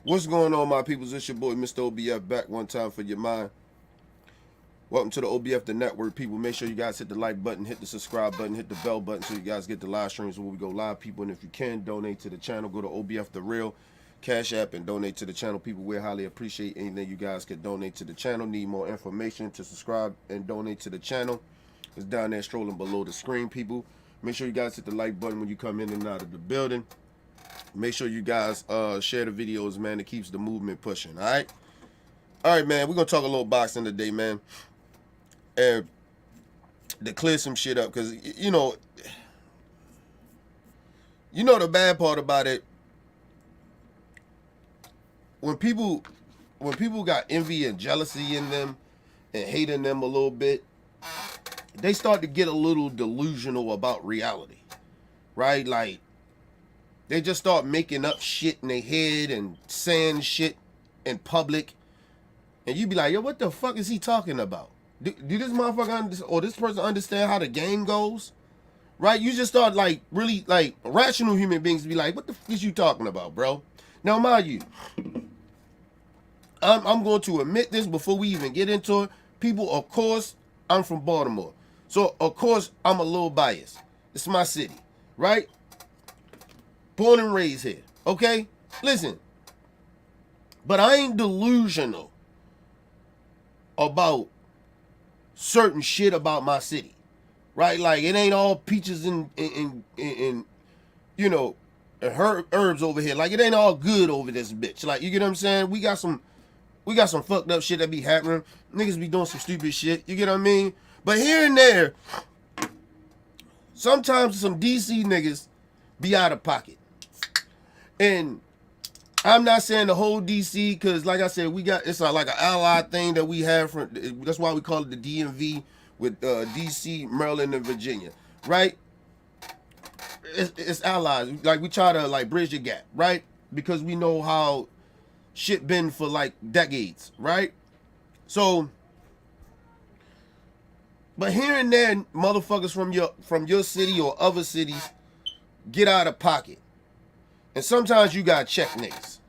What's going on, my peoples? It's your boy, Mr. OBF, back one time for your mind. Welcome to the OBF, the network, people. Make sure you guys hit the like button, hit the subscribe button, hit the bell button so you guys get the live streams when we go live, people. And if you can, donate to the channel. Go to OBF The Real Cash App and donate to the channel, people. We highly appreciate anything you guys can donate to the channel. Need more information to subscribe and donate to the channel. It's down there scrolling below the screen, people. Make sure you guys hit the like button when you come in and out of the building. Make sure you guys share the videos, man. It keeps the movement pushing, all right? All right, man. We're going to talk a little boxing today, man. And to clear some shit up, because, you know the bad part about it, when people got envy and jealousy in them and hating them a little bit, they start to get a little delusional about reality, right? Like, they just start making up shit in their head and saying shit in public. And you be like, yo, what the fuck is he talking about? Do this motherfucker or this person understand how the game goes? Right? You just start like really like rational human beings be like, what the fuck is you talking about, bro? Now, mind you, I'm going to admit this before we even get into it. People, of course, I'm from Baltimore. So, of course, I'm a little biased. It's my city, right? Born and raised here, okay? Listen, but I ain't delusional about certain shit about my city, right? Like, it ain't all peaches and you know, herbs over here. Like, it ain't all good over this bitch. Like, you get what I'm saying? We got some fucked up shit that be happening. Niggas be doing some stupid shit. You get what I mean? But here and there, sometimes some DC niggas be out of pocket. And I'm not saying the whole DC, because like I said, it's like an allied thing that we have. That's why we call it the DMV with DC, Maryland, and Virginia, right? It's allies. Like, we try to like bridge the gap, right? Because we know how shit been for like decades, right? So, but here and there, motherfuckers from your city or other cities get out of pocket. And sometimes you gotta check niggas.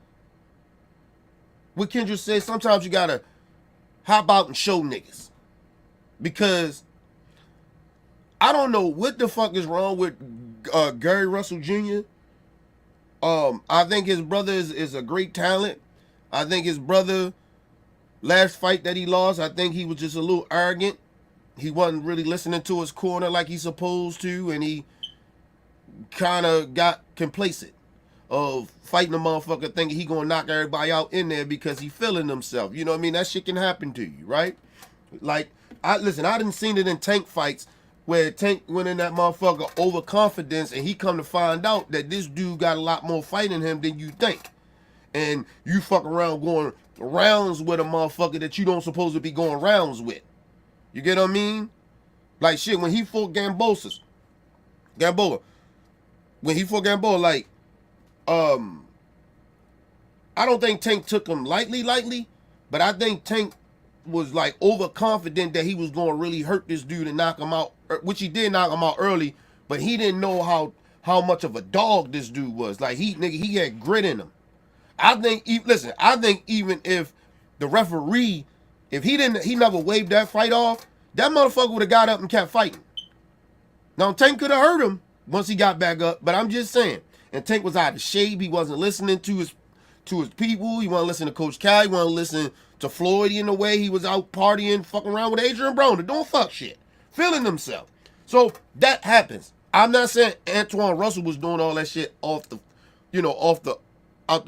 What Kendra said, sometimes you gotta hop out and show niggas. Because I don't know what the fuck is wrong with Gary Russell Jr. I think his brother is a great talent. I think his brother, last fight that he lost, I think he was just a little arrogant. He wasn't really listening to his corner like he's supposed to, and he kind of got complacent of fighting a motherfucker thinking he gonna knock everybody out in there because he feeling himself. You know what I mean? That shit can happen to you, right? Like, I didn't seen it in Tank fights where Tank went in that motherfucker overconfidence, and he come to find out that this dude got a lot more fight in him than you think. And you fuck around going rounds with a motherfucker that you don't supposed to be going rounds with. You get what I mean? Like, shit, when he fought Gamboa, like, I don't think Tank took him lightly, but I think Tank was like overconfident that he was going to really hurt this dude and knock him out, which he did knock him out early, but he didn't know how much of a dog this dude was. Like, he had grit in him. I think even if the referee, if he never waved that fight off, that motherfucker would have got up and kept fighting. Now, Tank could have hurt him once he got back up, but I'm just saying. And Tank was out of shape. He wasn't listening to his people. He wasn't listening to Coach Cal. He wasn't listening to Floyd in a way. He was out partying, fucking around with Adrian Broner, doing fuck shit, feeling himself. So that happens. I'm not saying Antoine Russell was doing all that shit out the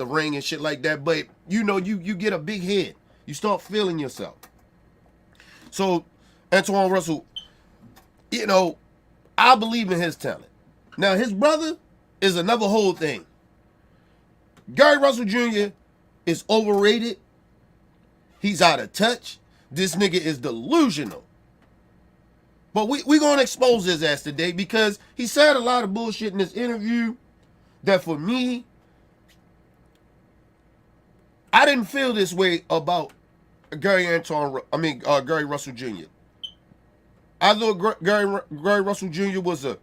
ring and shit like that, but you get a big head. You start feeling yourself. So Antoine Russell, I believe in his talent. Now, his brother is another whole thing. Gary Russell Jr. is overrated. He's out of touch. This nigga is delusional. But we going to expose his ass today because he said a lot of bullshit in this interview that for me, I didn't feel this way about Gary Russell Jr. I thought Gary Russell Jr. was a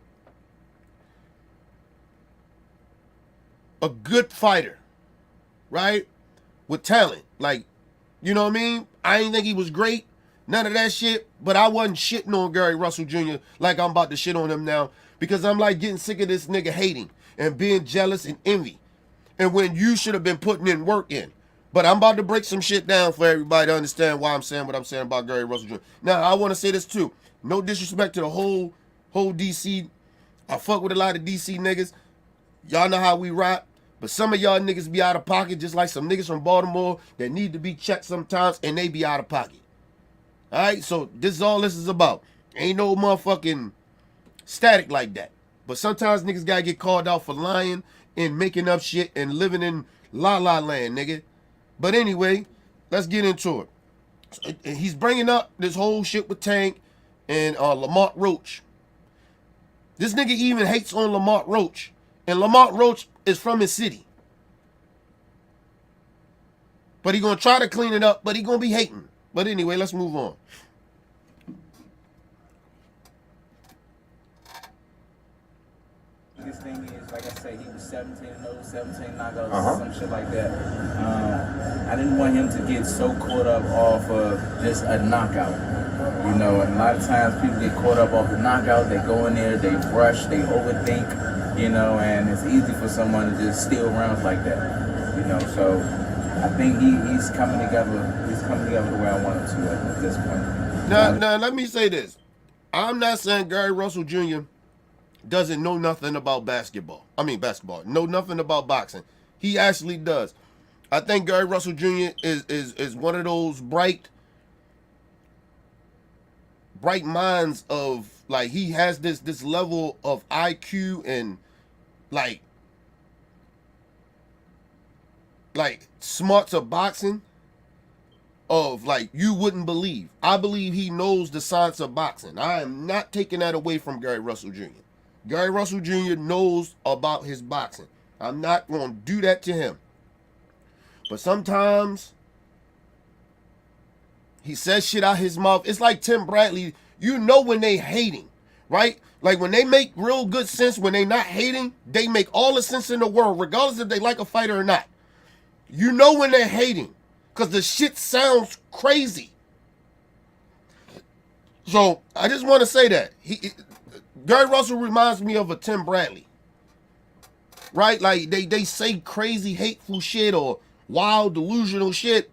good fighter, right? with talent. Like, you know what I mean? I ain't think he was great. None of that shit. But I wasn't shitting on Gary Russell Jr. like I'm about to shit on him now. Because I'm like getting sick of this nigga hating and being jealous and envy. And when you should have been putting in work in. But I'm about to break some shit down for everybody to understand why I'm saying what I'm saying about Gary Russell Jr. Now, I want to say this too. No disrespect to the whole DC. I fuck with a lot of DC niggas. Y'all know how we rock. But some of y'all niggas be out of pocket, just like some niggas from Baltimore that need to be checked sometimes, and they be out of pocket. Alright, so this is all this is about. Ain't no motherfucking static like that. But sometimes niggas gotta get called out for lying and making up shit and living in la la land, nigga. But anyway, let's get into it. So, he's bringing up this whole shit with Tank and Lamont Roach. This nigga even hates on Lamont Roach. And Lamont Roach is from his city. But he gonna try to clean it up, but he gonna be hating. But anyway, let's move on. His thing is, like I say, he was 17-0, 17 knockouts, some shit like that. I didn't want him to get so caught up off of just a knockout. You know, and a lot of times people get caught up off the knockout. They go in there, they rush, they overthink, you know, and it's easy for someone to just steal rounds like that. You know, so I think he's coming together. He's coming together the way I want him to at this point. Now, let me say this. I'm not saying Gary Russell Jr. doesn't know nothing about basketball. Know nothing about boxing. He actually does. I think Gary Russell Jr. is one of those bright minds of, like, he has this level of IQ and like smarts of boxing of, like, you wouldn't believe. I believe he knows the science of boxing. I am not taking that away from Gary Russell Jr. Gary Russell Jr. knows about his boxing. I'm not going to do that to him. But sometimes he says shit out his mouth. It's like Tim Bradley. You know when they hating, right? Like when they make real good sense, when they not hating, they make all the sense in the world, regardless if they like a fighter or not. You know when they're hating, because the shit sounds crazy. So I just want to say that. Gary Russell reminds me of a Tim Bradley. Right? Like they say crazy, hateful shit or wild, delusional shit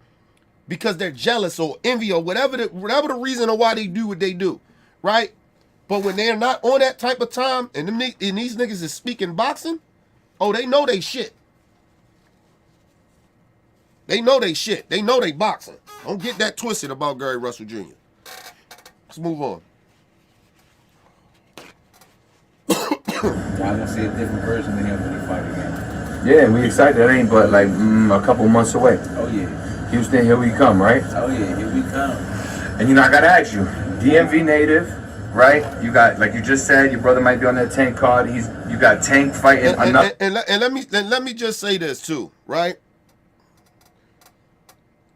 because they're jealous or envy or whatever the reason or why they do what they do. Right? But when they're not on that type of time and these niggas is speaking boxing, oh, they know they shit. They know they shit. They know they boxing. Don't get that twisted about Gary Russell Jr. Let's move on. I want to see a different version of him when he fight again. Yeah, we excited. That ain't but like a couple months away. Oh yeah. Houston, here we come, right? Oh yeah, here we come. And you know, I gotta ask you, DMV native, right? You got, like you just said, your brother might be on that Tank card. You got Tank fighting enough. And let me just say this too, right?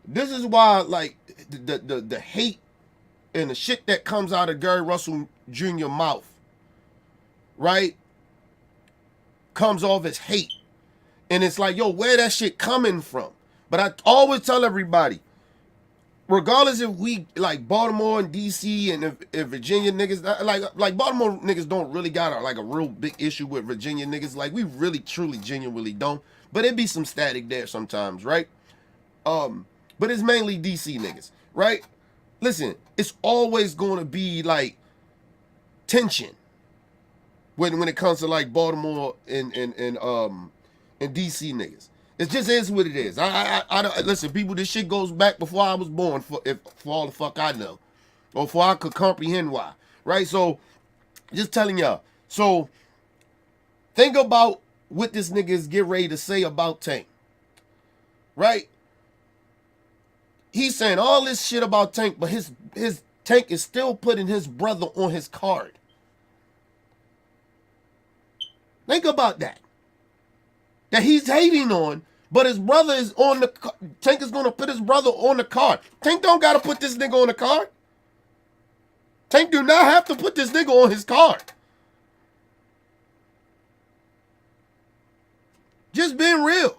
This is why, like, the hate and the shit that comes out of Gary Russell Jr. mouth, right, comes off as hate. And it's like, yo, where that shit coming from? But I always tell everybody, regardless if we, like, Baltimore and DC and if Virginia niggas, like Baltimore niggas don't really got a real big issue with Virginia niggas. Like, we really, truly, genuinely don't. But it be some static there sometimes, right? But it's mainly DC niggas, right? Listen, it's always going to be, like, tension when it comes to, like, Baltimore and DC niggas. It just is what it is. I don't listen, people, this shit goes back before I was born, for all the fuck I know. Or before I could comprehend why. Right? So, just telling y'all. So, think about what this nigga is getting ready to say about Tank. Right? He's saying all this shit about Tank, but his Tank is still putting his brother on his card. Think about that. That he's hating on, but his brother is on the card. Tank is going to put his brother on the card. Tank don't got to put this nigga on the card. Tank do not have to put this nigga on his card. Just being real.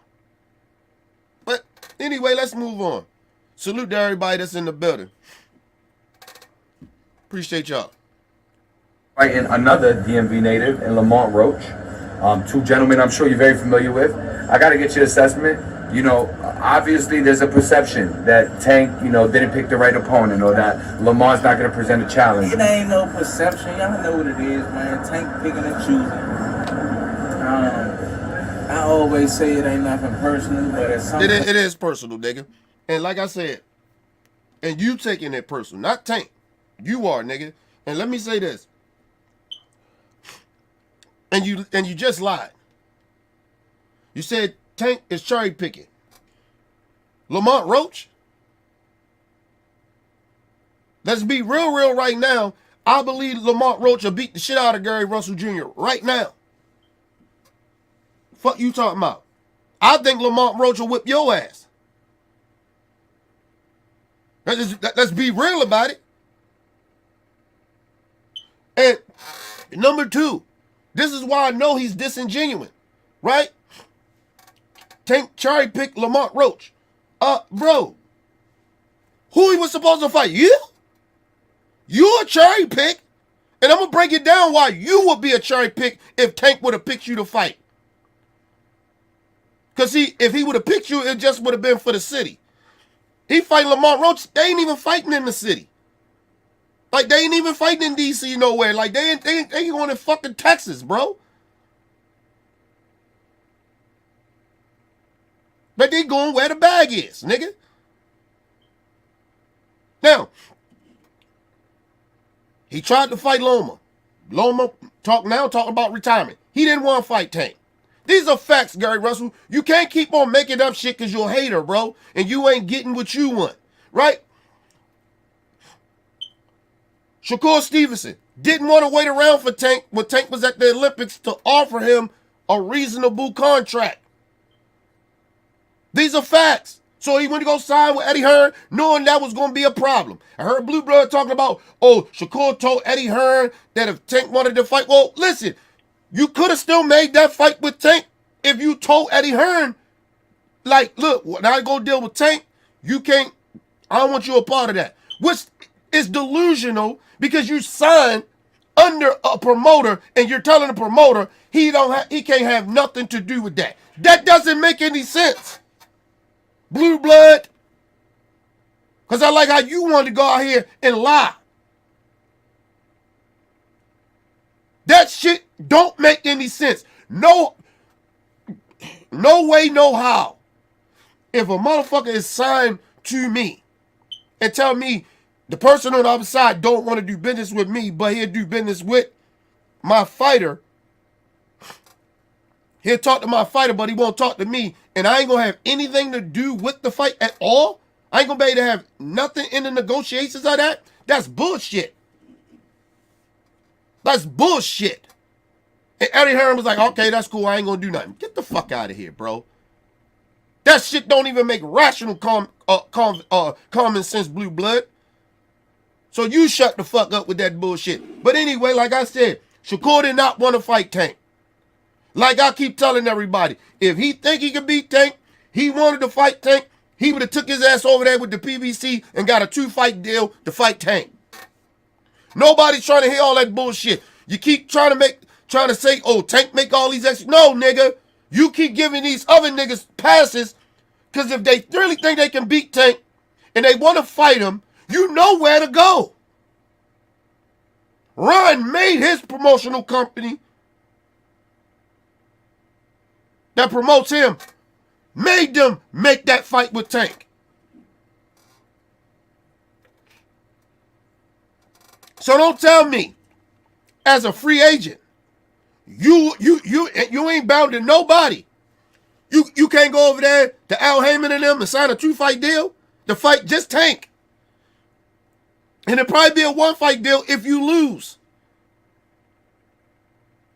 But Anyway, let's move on. Salute to everybody that's in the building. Appreciate y'all. Fighting another DMV native in Lamont Roach. Two gentlemen I'm sure you're very familiar with. I got to get your assessment. You know, obviously there's a perception that Tank, you know, didn't pick the right opponent or that Lamar's not going to present a challenge. It ain't no perception. Y'all know what it is, man. Tank picking and choosing. I always say it ain't nothing personal, but it's something. It is personal, nigga. And like I said, and you taking it personal, not Tank. You are, nigga. And let me say this. And you just lied. You said Tank is cherry picking. Lamont Roach? Let's be real right now. I believe Lamont Roach will beat the shit out of Gary Russell Jr. right now. Fuck you talking about? I think Lamont Roach will whip your ass. Let's be real about it. And number two, this is why I know he's disingenuous, right? Tank cherry pick Lamont Roach. Bro, who he was supposed to fight? You? You a cherry pick? And I'm going to break it down why you would be a cherry pick if Tank would have picked you to fight. Because if he would have picked you, it just would have been for the city. He fighting Lamont Roach. They ain't even fighting in the city. Like, they ain't even fighting in D.C. nowhere. Like, they ain't going to fucking Texas, bro. But they going where the bag is, nigga. Now, he tried to fight Loma. Loma talking about retirement. He didn't want to fight Tank. These are facts, Gary Russell. You can't keep on making up shit because you're a hater, bro. And you ain't getting what you want, right? Shakur Stevenson didn't want to wait around for Tank when Tank was at the Olympics to offer him a reasonable contract. These are facts. So he went to go sign with Eddie Hearn knowing that was going to be a problem. I heard Blue Blood talking about, Shakur told Eddie Hearn that if Tank wanted to fight. Well, listen, you could have still made that fight with Tank if you told Eddie Hearn, like, look, when I go deal with Tank, you can't, I don't want you a part of that. Which is delusional because you signed under a promoter and you're telling the promoter he can't have nothing to do with that. That doesn't make any sense. Blue Blood. Because I like how you wanted to go out here and lie. That shit don't make any sense. No way, no how. If a motherfucker is signed to me and tell me the person on the other side don't want to do business with me, but he'll do business with my fighter, he'll talk to my fighter, but he won't talk to me, and I ain't going to have anything to do with the fight at all? I ain't going to be able to have nothing in the negotiations of that? That's bullshit. That's bullshit. And Eddie Hearn was like, okay, that's cool. I ain't going to do nothing. Get the fuck out of here, bro. That shit don't even make rational common sense, Blue Blood. So you shut the fuck up with that bullshit. But anyway, like I said, Shakur did not want to fight Tank. Like I keep telling everybody, if he think he can beat Tank, he wanted to fight Tank, he would have took his ass over there with the PBC and got a 2-fight deal to fight Tank. Nobody's trying to hear all that bullshit. You keep trying to say, oh, Tank make all these extra. No, nigga. You keep giving these other niggas passes because if they really think they can beat Tank and they want to fight him, you know where to go. Ron made his promotional company that promotes him, made them make that fight with Tank. So don't tell me, as a free agent, you ain't bound to nobody. You can't go over there to Al Heyman and them and sign a 2-fight deal to fight just Tank. And it'll probably be a 1-fight deal if you lose.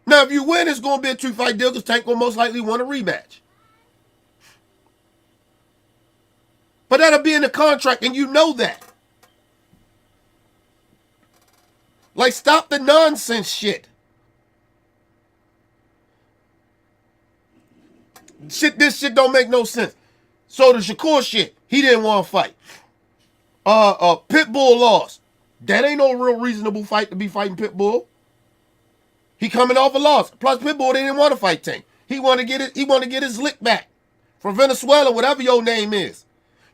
Now, if you win, it's going to be a 2-fight deal because Tank will most likely want a rematch. But that'll be in the contract, and you know that. Like, stop the nonsense shit. This shit don't make no sense. So the Shakur shit, he didn't want to fight. Pitbull lost. That ain't no real reasonable fight to be fighting Pitbull. He coming off a loss. Plus Pitbull didn't want to fight Tank. He want to get his lick back from Venezuela, whatever your name is.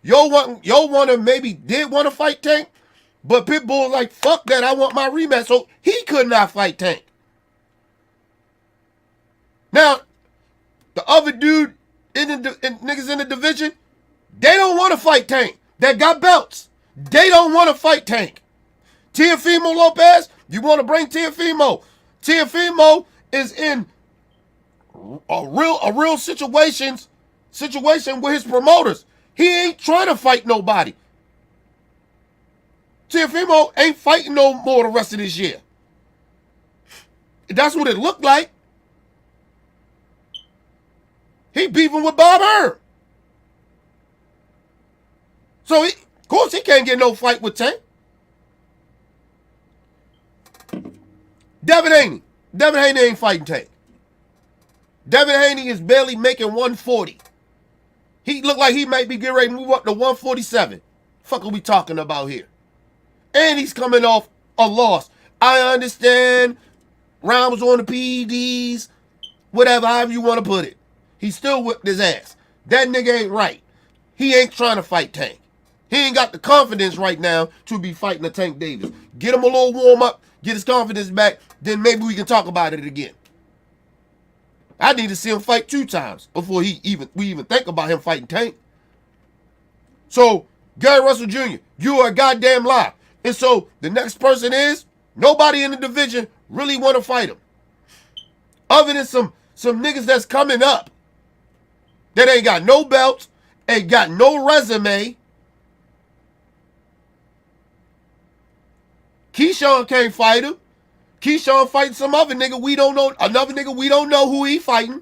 Yo maybe did want to fight Tank, but Pitbull like, fuck that, I want my rematch. So he could not fight Tank. Now, the other dude niggas in the division, they don't want to fight Tank. They got belts. They don't want to fight Tank. Teofimo Lopez, you want to bring Teofimo. Teofimo is in a real situation with his promoters. He ain't trying to fight nobody. Teofimo ain't fighting no more the rest of this year. That's what it looked like. He beefing with Bob Hearn. So, of course, he can't get no fight with Tank. Devin Haney. Devin Haney ain't fighting Tank. Devin Haney is barely making 140. He look like he might be getting ready to move up to 147. Fuck are we talking about here? And he's coming off a loss. I understand. Round was on the PEDs. Whatever, however you want to put it. He still whipped his ass. That nigga ain't right. He ain't trying to fight Tank. He ain't got the confidence right now to be fighting a Tank Davis. Get him a little warm up, get his confidence back, then maybe we can talk about it again. I need to see him fight 2 times before we even think about him fighting Tank. So, Gary Russell Jr., you are a goddamn lie. And so, the next person is, nobody in the division really want to fight him. Other than some niggas that's coming up that ain't got no belts, ain't got no resume. Keyshawn can't fight him. Keyshawn fighting some other nigga we don't know, another nigga we don't know who he fighting.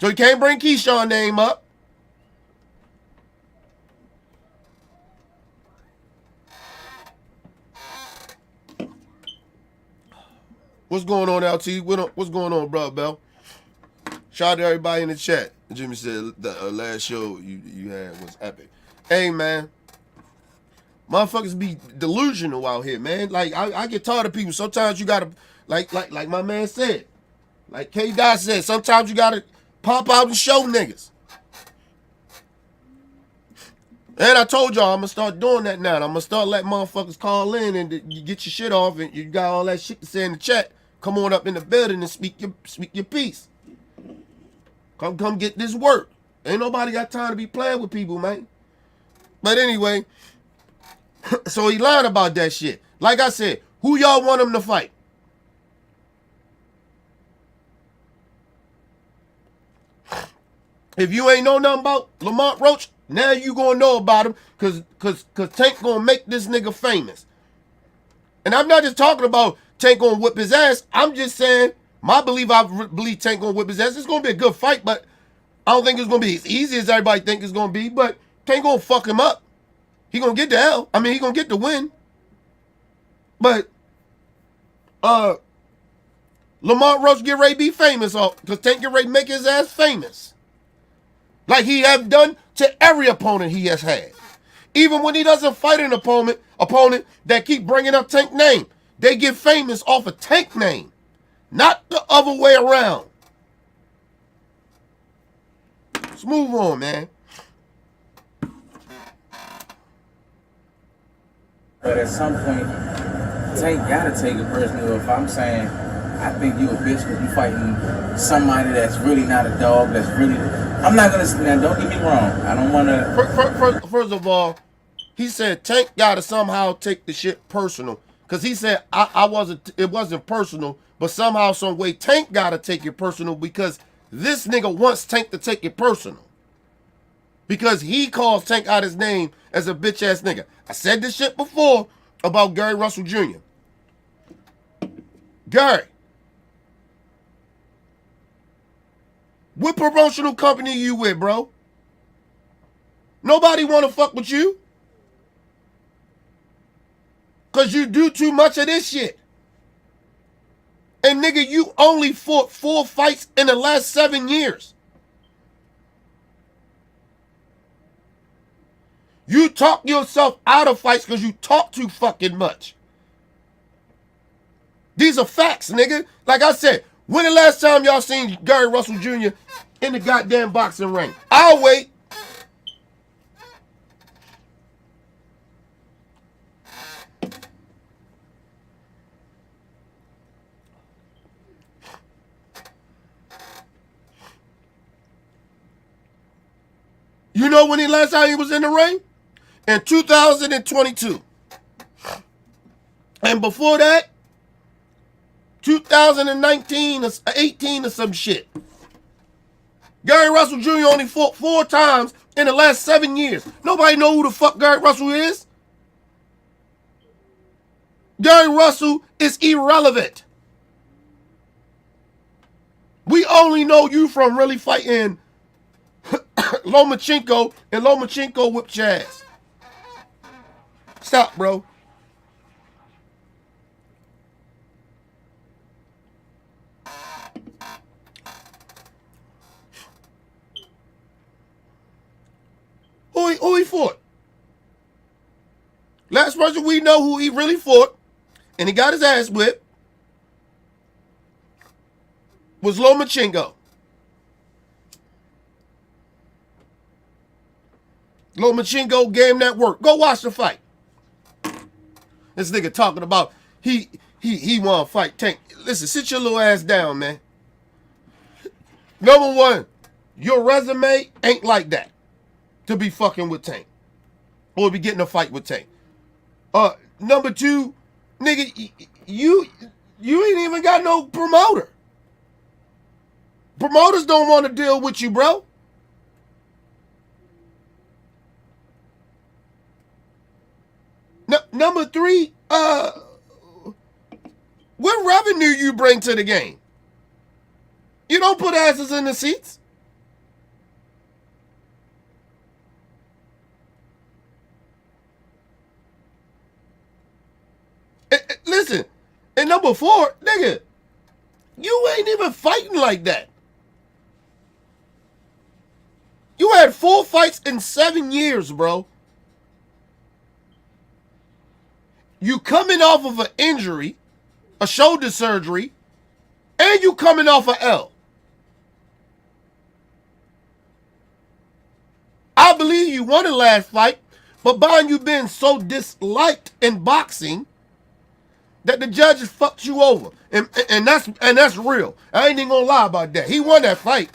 So he can't bring Keyshawn name up. What's going on, LT? What's going on, bro, Bell? Shout out to everybody in the chat. Jimmy said the last show you had was epic. Hey, man. Motherfuckers be delusional out here, man. Like, I get tired of people. Sometimes you gotta, like my man said. Like K-Dot said, sometimes you gotta pop out and show niggas. And I told y'all I'm gonna start doing that now. I'm gonna start letting motherfuckers call in and you get your shit off and you got all that shit to say in the chat. Come on up in the building and speak your piece. Come get this work. Ain't nobody got time to be playing with people, man. But anyway, so he lied about that shit. Like I said, who y'all want him to fight? If you ain't know nothing about Lamont Roach, now you gonna know about him cause Tank gonna make this nigga famous. And I'm not just talking about Tank gonna whip his ass. I'm just saying, I believe Tank gonna whip his ass. It's gonna be a good fight, but I don't think it's gonna be as easy as everybody think it's gonna be. But Tank gonna fuck him up. He gonna get the L. I mean, he gonna get the win. But Lamont Roach get ready to be famous because Tank get ready to make his ass famous. Like he have done to every opponent he has had. Even when he doesn't fight an opponent that keep bringing up Tank name, they get famous off a Tank name, not the other way around. Let's move on, man. But at some point, Tank gotta take it personal. If I'm saying, I think you a bitch because you fighting somebody that's really not a dog, that's really... I'm not gonna... Now, don't get me wrong. I don't want to... First of all, he said Tank gotta somehow take the shit personal. Because he said, it wasn't personal, but somehow, some way, Tank gotta take it personal because this nigga wants Tank to take it personal. Because he calls Tank out his name as a bitch-ass nigga. I said this shit before about Gary Russell Jr. Gary, what promotional company you with, bro? Nobody want to fuck with you. Because you do too much of this shit. And nigga, you only fought 4 fights in the last 7 years. You talk yourself out of fights because you talk too fucking much. These are facts, nigga. Like I said, when the last time y'all seen Gary Russell Jr. in the goddamn boxing ring? I'll wait. You know when the last time he was in the ring? In 2022. And before that, 2019 or 18 or some shit. Gary Russell Jr. only fought 4 times in the last 7 years. Nobody know who the fuck Gary Russell is. Gary Russell is irrelevant. We only know you from really fighting Lomachenko, and Lomachenko whipped your ass. Stop, bro. Who he fought? Last person we know who he really fought, and he got his ass whipped, was Lomachenko. Lomachenko gave him that work. Go watch the fight. This nigga talking about he want to fight Tank. Listen, sit your little ass down, man. Number one, your resume ain't like that to be fucking with Tank or be getting a fight with Tank. Number two, nigga, you ain't even got no promoter. Promoters don't want to deal with you, bro. Number three, what revenue you bring to the game? You don't put asses in the seats. Listen, and number four, nigga, you ain't even fighting like that. You had 4 fights in 7 years, bro. You coming off of an injury, a shoulder surgery, and you coming off an L. I believe you won the last fight, but by you being so disliked in boxing that the judges fucked you over. And that's real. I ain't even gonna lie about that. He won that fight.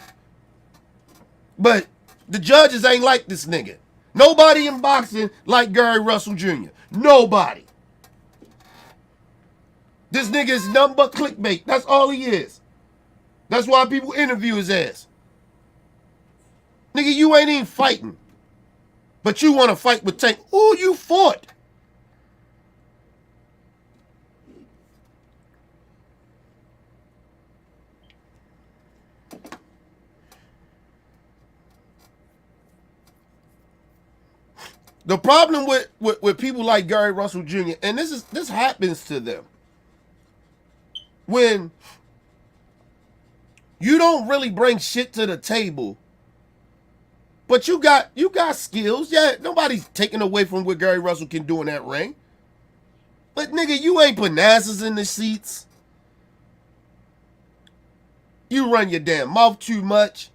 But the judges ain't like this nigga. Nobody in boxing like Gary Russell Jr. Nobody. This nigga is nothing but clickbait. That's all he is. That's why people interview his ass. Nigga, you ain't even fighting. But you want to fight with Tank. Who you fought? The problem with people like Gary Russell Jr., and this happens to them, when you don't really bring shit to the table, but you got skills. Yeah, nobody's taking away from what Gary Russell can do in that ring. But nigga, you ain't putting asses in the seats. You run your damn mouth too much.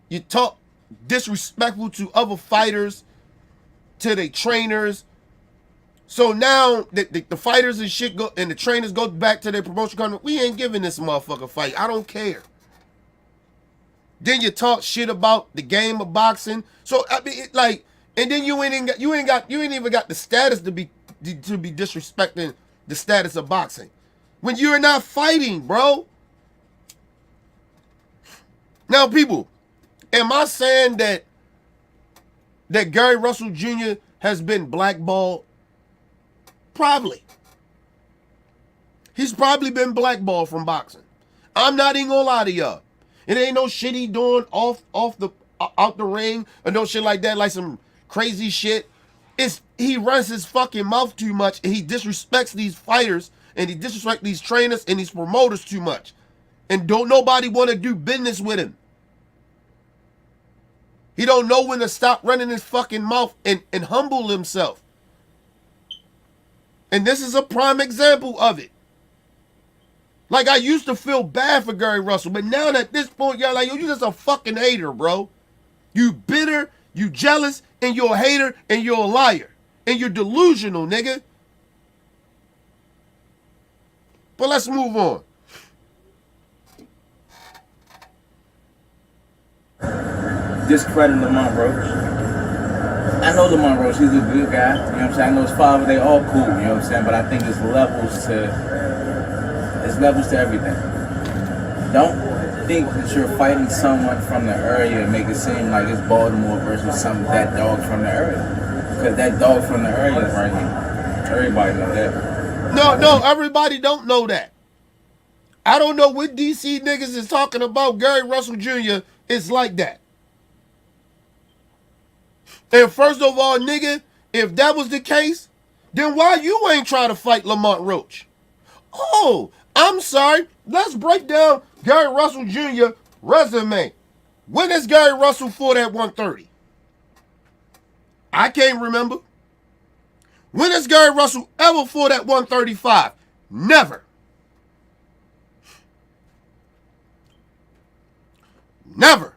You talk disrespectful to other fighters, to their trainers. So now the fighters and shit go, and the trainers go back to their promotion company. We ain't giving this motherfucker a fight. I don't care. Then you talk shit about the game of boxing. So I mean, and then you ain't even got the status to be disrespecting the status of boxing when you're not fighting, bro. Now, people, am I saying that Gary Russell Jr. has been blackballed? Probably. He's probably been blackballed from boxing. I'm not even gonna lie to y'all. It ain't no shit he doing out the ring or no shit like that, like some crazy shit. He runs his fucking mouth too much, and he disrespects these fighters, and he disrespects these trainers and these promoters too much. And don't nobody want to do business with him. He don't know when to stop running his fucking mouth and humble himself. And this is a prime example of it. Like, I used to feel bad for Gary Russell, but now at this point, y'all like, yo, you just a fucking hater, bro. You bitter, you jealous, and you're a hater, and you're a liar. And you're delusional, nigga. But let's move on. Discredit Lamont Roach. I know Lamont Roach, he's a good guy. You know what I'm saying? I know his father, they all cool, you know what I'm saying? But I think there's levels to everything. Don't think that you're fighting someone from the area and make it seem like it's Baltimore versus that dog from the area. Because that dog from the area is right here. Everybody know that. No, everybody don't know that. I don't know what DC niggas is talking about. Gary Russell Jr. is like that. And first of all, nigga, if that was the case, then why you ain't trying to fight Lamont Roach? Oh, I'm sorry. Let's break down Gary Russell Jr. resume. When has Gary Russell fought at 130? I can't remember. When has Gary Russell ever fought at 135? Never. Never.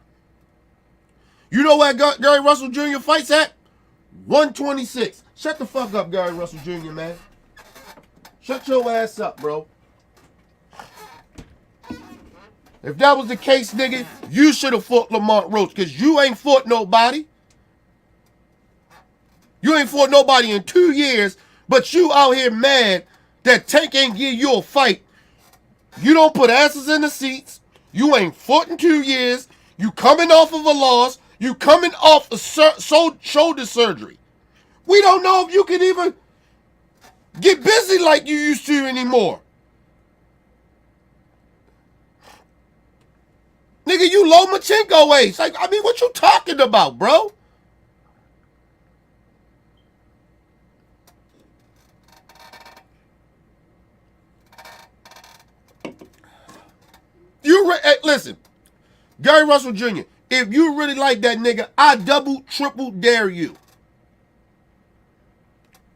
You know where Gary Russell Jr. fights at? 126. Shut the fuck up, Gary Russell Jr., man. Shut your ass up, bro. If that was the case, nigga, you should have fought Lamont Roach, because you ain't fought nobody. You ain't fought nobody in 2 years, but you out here mad that Tank ain't give you a fight. You don't put asses in the seats. You ain't fought in 2 years. You coming off of a loss. You coming off of shoulder surgery. We don't know if you can even get busy like you used to anymore. Nigga, you Lomachenko age. Like, I mean, what you talking about, bro? Hey, listen, Gary Russell Jr., if you really like that nigga, I double, triple dare you.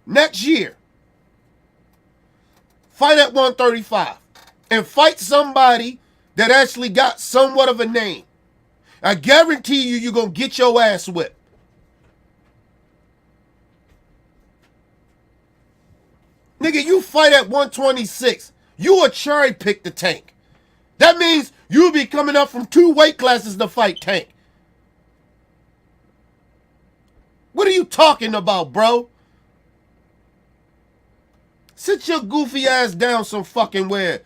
Next year, fight at 135 and fight somebody that actually got somewhat of a name. I guarantee you, you're going to get your ass whipped. Nigga, you fight at 126. You a cherry pick the Tank. That means you'll be coming up from 2 weight classes to fight Tank. What are you talking about, bro? Sit your goofy ass down some fucking where.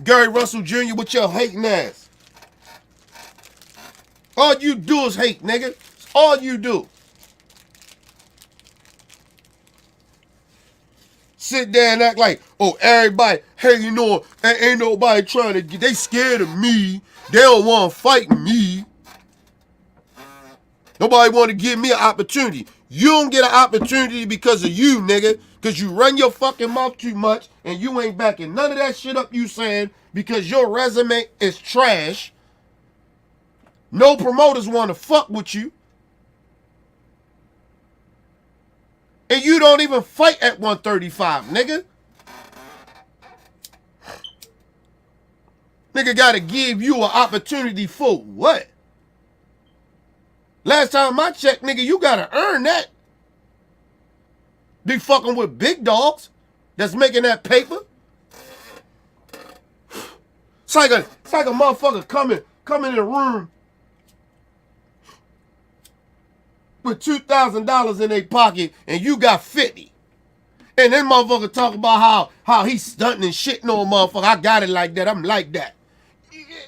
Gary Russell Jr. with your hating ass. All you do is hate, nigga. It's all you do. Sit there and act like, oh, everybody, hey, you know, ain't nobody trying to get, they scared of me. They don't want to fight me. Nobody want to give me an opportunity. You don't get an opportunity because of you, nigga. Because you run your fucking mouth too much and you ain't backing none of that shit up you saying because your resume is trash. No promoters want to fuck with you. And you don't even fight at 135, nigga. Nigga gotta give you an opportunity for what? Last time I checked, nigga, you gotta earn that. Be fucking with big dogs that's making that paper. It's like a motherfucker come in the room with $2,000 in their pocket and you got 50. And then motherfucker talk about how he's stunting and shitting on motherfucker. I got it like that. I'm like that.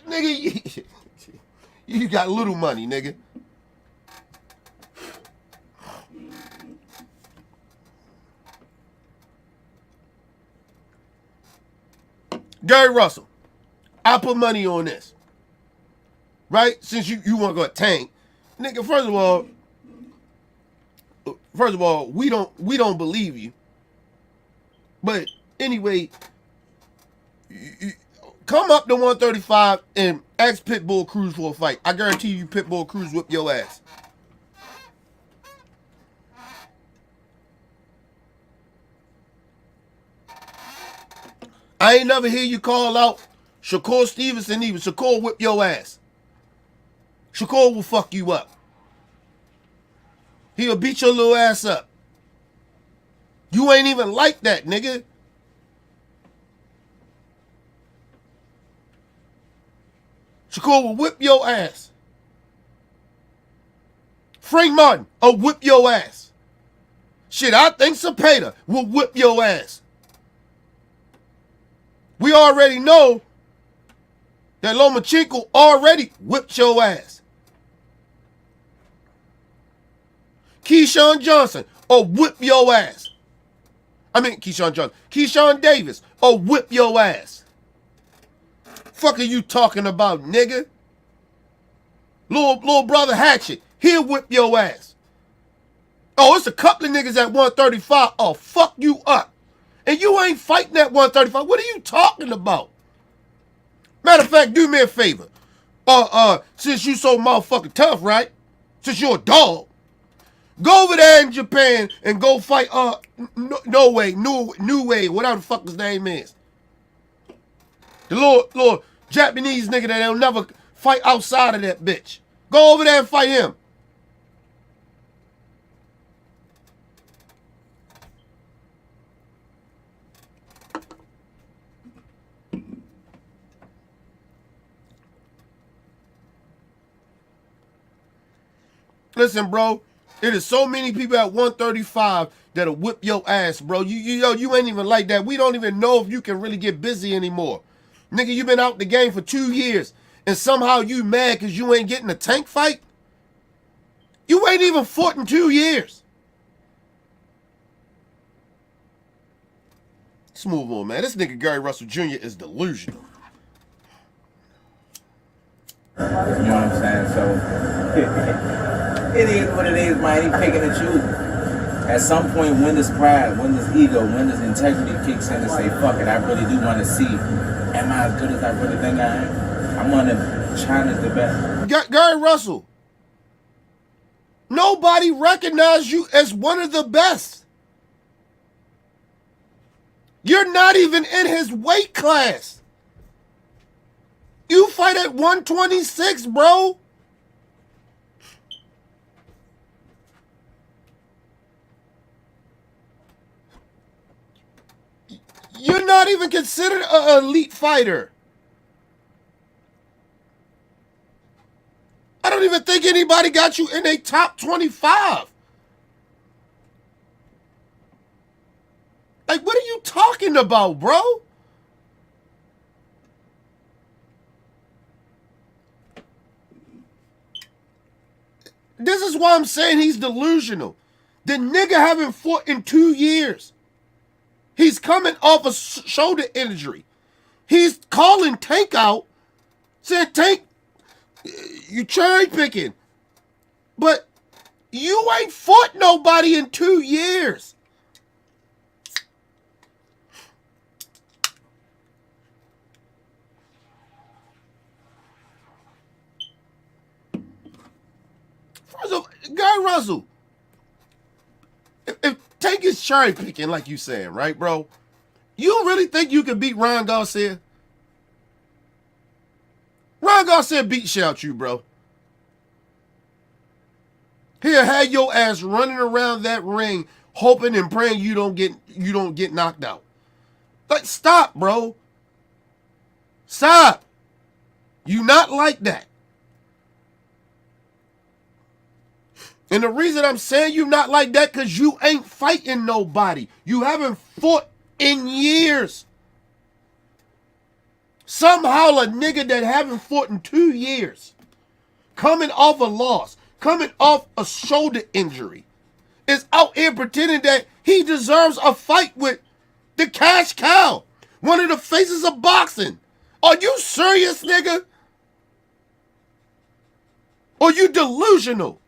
Nigga, you got little money, nigga. Gary Russell, I put money on this. Right? Since you want to go at Tank. Nigga, first of all, we don't believe you. But anyway, come up to 135 and Ask Pitbull Cruz for a fight. I guarantee you Pitbull Cruz whip your ass. I ain't never hear you call out Shakur Stevenson even. Shakur whip your ass. Shakur will fuck you up. He'll beat your little ass up. You ain't even like that, nigga. Shakur will whip your ass. Frank Martin will whip your ass. Shit, I think Cepeda will whip your ass. We already know that Lomachenko already whipped your ass. Keyshawn Johnson will whip your ass. I mean, Keyshawn Johnson. Keyshawn Davis will whip your ass. Fuck are you talking about, nigga? Little brother Hatchet, he'll whip your ass. Oh, it's a couple of niggas at 135. Oh, fuck you up. And you ain't fighting at 135. What are you talking about? Matter of fact, do me a favor. Since you so motherfucking tough, right? Since you're a dog, go over there in Japan and go fight New Way, whatever the fuck his name is. The little Japanese nigga that'll never fight outside of that bitch. Go over there and fight him. Listen, bro, it is so many people at 135 that'll whip your ass, bro. You ain't even like that. We don't even know if you can really get busy anymore. Nigga, you been out the game for 2 years, and somehow you mad because you ain't getting a tank fight? You ain't even fought in 2 years. Let's move on, man. This nigga Gary Russell Jr. is delusional. You know what I'm saying? So it is what it is, man. He picking and choosing. At some point, when this pride, when this ego, when this integrity kicks in and say, fuck it, I really do want to see, am I as good as I really think I am? I'm going to challenge the best. Gary Russell, nobody recognized you as one of the best. You're not even in his weight class. You fight at 126, bro. You're not even considered an elite fighter. I don't even think anybody got you in a top 25. Like, what are you talking about, bro? This is why I'm saying he's delusional. The nigga haven't fought in 2 years. He's coming off a shoulder injury. He's calling Tank out, saying, Tank, you cherry picking. But you ain't fought nobody in 2 years. First of all, Guy Russell, if Tank is cherry picking like you saying, right, bro? You really think you can beat Ryan Garcia? Ryan Garcia beat shit out you, bro. He'll have your ass running around that ring, hoping and praying you don't get knocked out. Like, stop, bro. Stop. You not like that. And the reason I'm saying you not like that, because you ain't fighting nobody. You haven't fought in years. Somehow a nigga that haven't fought in 2 years, coming off a loss, coming off a shoulder injury, is out here pretending that he deserves a fight with the cash cow, one of the faces of boxing. Are you serious, nigga? Or you delusional?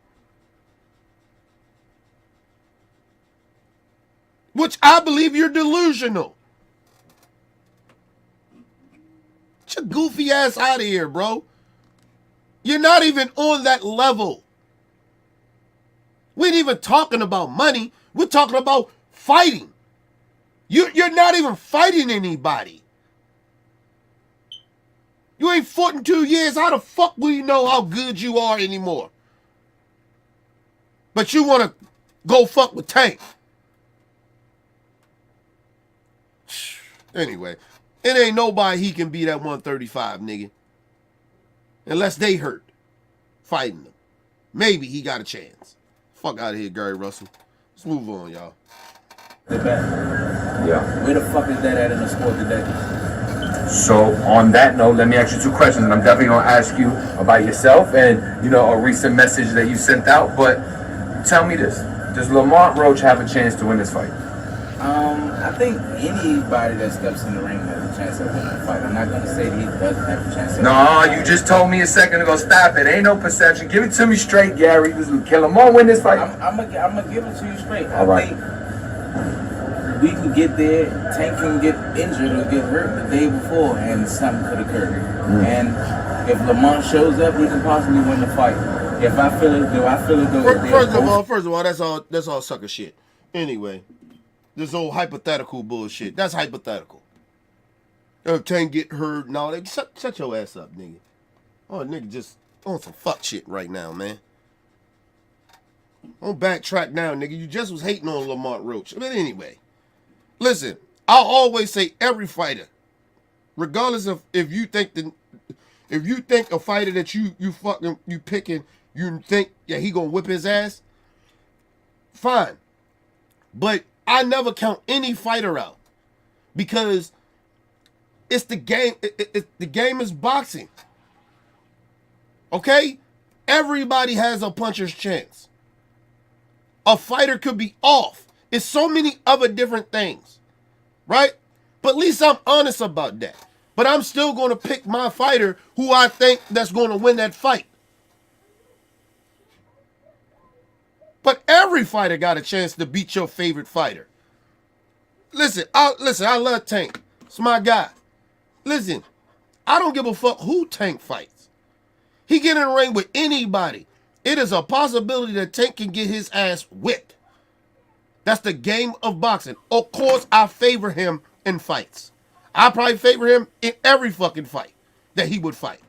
Which I believe you're delusional. Get your goofy ass out of here, bro. You're not even on that level. We ain't even talking about money. We're talking about fighting. You're not even fighting anybody. You ain't fought in 2 years. How the fuck will you know how good you are anymore? But you want to go fuck with Tank. Anyway, it ain't nobody he can beat at 135, nigga. Unless they hurt fighting him. Maybe he got a chance. Fuck out of here, Gary Russell. Let's move on, y'all. Yeah. Where the fuck is that at in the sport today? So on that note, let me ask you 2 questions, and I'm definitely gonna ask you about yourself and a recent message that you sent out. But tell me this: does Lamont Roach have a chance to win this fight? I think anybody that steps in the ring has a chance of winning the fight. I'm not gonna say that he doesn't have a chance. No, you just told me a second ago. Stop it! Ain't no perception. Give it to me straight, Gary. Can Lamont win this fight? I'm gonna give it to you straight. All right. I think we can get there. Tank can get injured or get hurt the day before, and something could occur. And if Lamont shows up, he can possibly win the fight. If I feel it, do I feel it? First of all, that's all sucker shit. Anyway, this old hypothetical bullshit. That's hypothetical. If Tank get hurt, no, shut your ass up, nigga. Oh, nigga, just on some fuck shit right now, man. Don't backtrack now, nigga. You just was hating on Lamont Roach. But anyway, listen, I'll always say every fighter, regardless of if you think a fighter that you picking, you think he gonna whip his ass, fine. But I never count any fighter out because it's the game. The game is boxing. Okay? Everybody has a puncher's chance. A fighter could be off. It's so many other different things. Right? But at least I'm honest about that. But I'm still going to pick my fighter who I think that's going to win that fight. But every fighter got a chance to beat your favorite fighter. Listen, I love Tank. It's my guy. Listen, I don't give a fuck who Tank fights. He get in the ring with anybody. It is a possibility that Tank can get his ass whipped. That's the game of boxing. Of course, I favor him in fights. I probably favor him in every fucking fight that he would fight.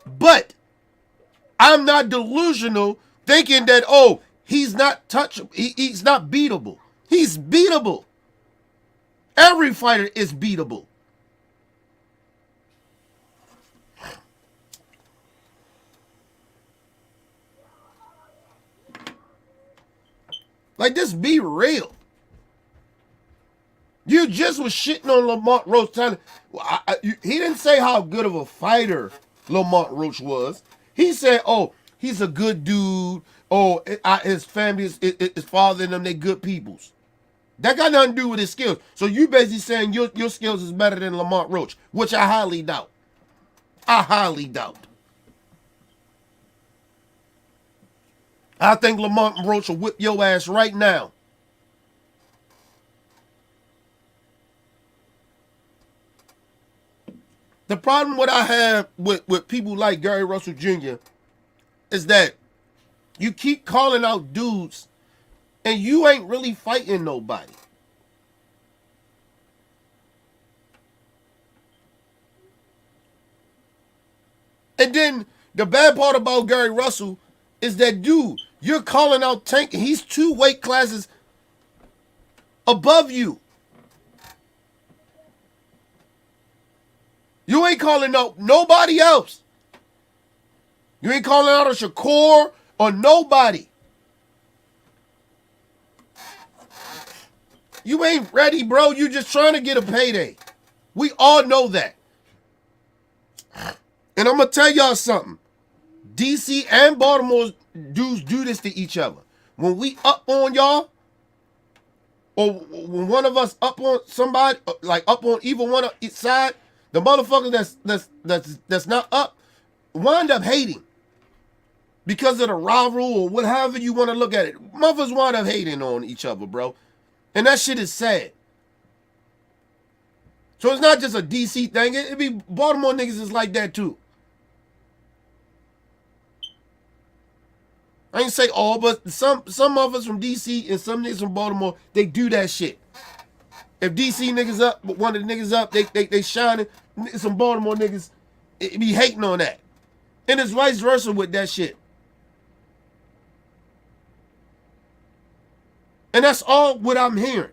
But I'm not delusional thinking that, he's not touchable. He's not beatable. He's beatable. Every fighter is beatable. Like, just be real. You just was shitting on Lamont Roach. He didn't say how good of a fighter Lamont Roach was. He said, he's a good dude. His family, his father and them, they good peoples. That got nothing to do with his skills. So you basically saying your skills is better than Lamont Roach, which I highly doubt. I highly doubt. I think Lamont Roach will whip your ass right now. The problem what I have with people like Gary Russell Jr. is that you keep calling out dudes and you ain't really fighting nobody. And then the bad part about Gary Russell is that, dude, you're calling out Tank and he's 2 weight classes above you. You ain't calling out nobody else. You ain't calling out a Shakur or nobody. You ain't ready, bro. You just trying to get a payday. We all know that. And I'm going to tell y'all something. DC and Baltimore dudes do this to each other. When we up on y'all, or when one of us up on somebody, like up on either one of each side, the motherfuckers that's not up wind up hating because of the rivalry or whatever you want to look at it. Motherfuckers wind up hating on each other, bro. And that shit is sad. So it's not just a DC thing. It be Baltimore niggas is like that too. I ain't say all, but some of us from DC and some niggas from Baltimore, they do that shit. If DC niggas up, one of the niggas up, they shining. Some Baltimore niggas be hating on that. And it's vice versa with that shit. And that's all what I'm hearing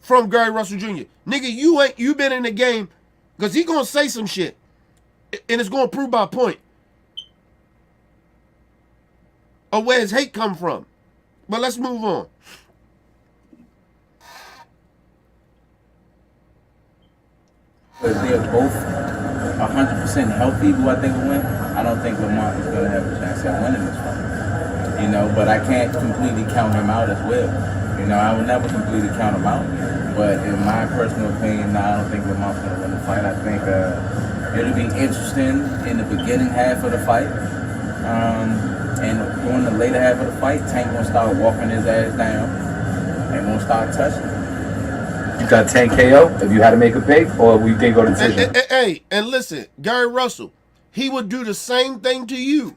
from Gary Russell Jr. Nigga, you been in the game, because he gonna say some shit. And it's gonna prove my point. Or where his hate come from. But let's move on. If they're both 100% healthy, do I think will win? I don't think Lamont is going to have a chance at winning this fight. You know, but I can't completely count him out as well. You know, I would never completely count him out. But in my personal opinion, no, I don't think Lamont's going to win the fight. I think it'll be interesting in the beginning half of the fight. And during the later half of the fight, Tank going to start walking his ass down and going to start touching him. You got 10 KO if you had to make a pick, or we can go to decision? Hey, and listen, Gary Russell, he would do the same thing to you.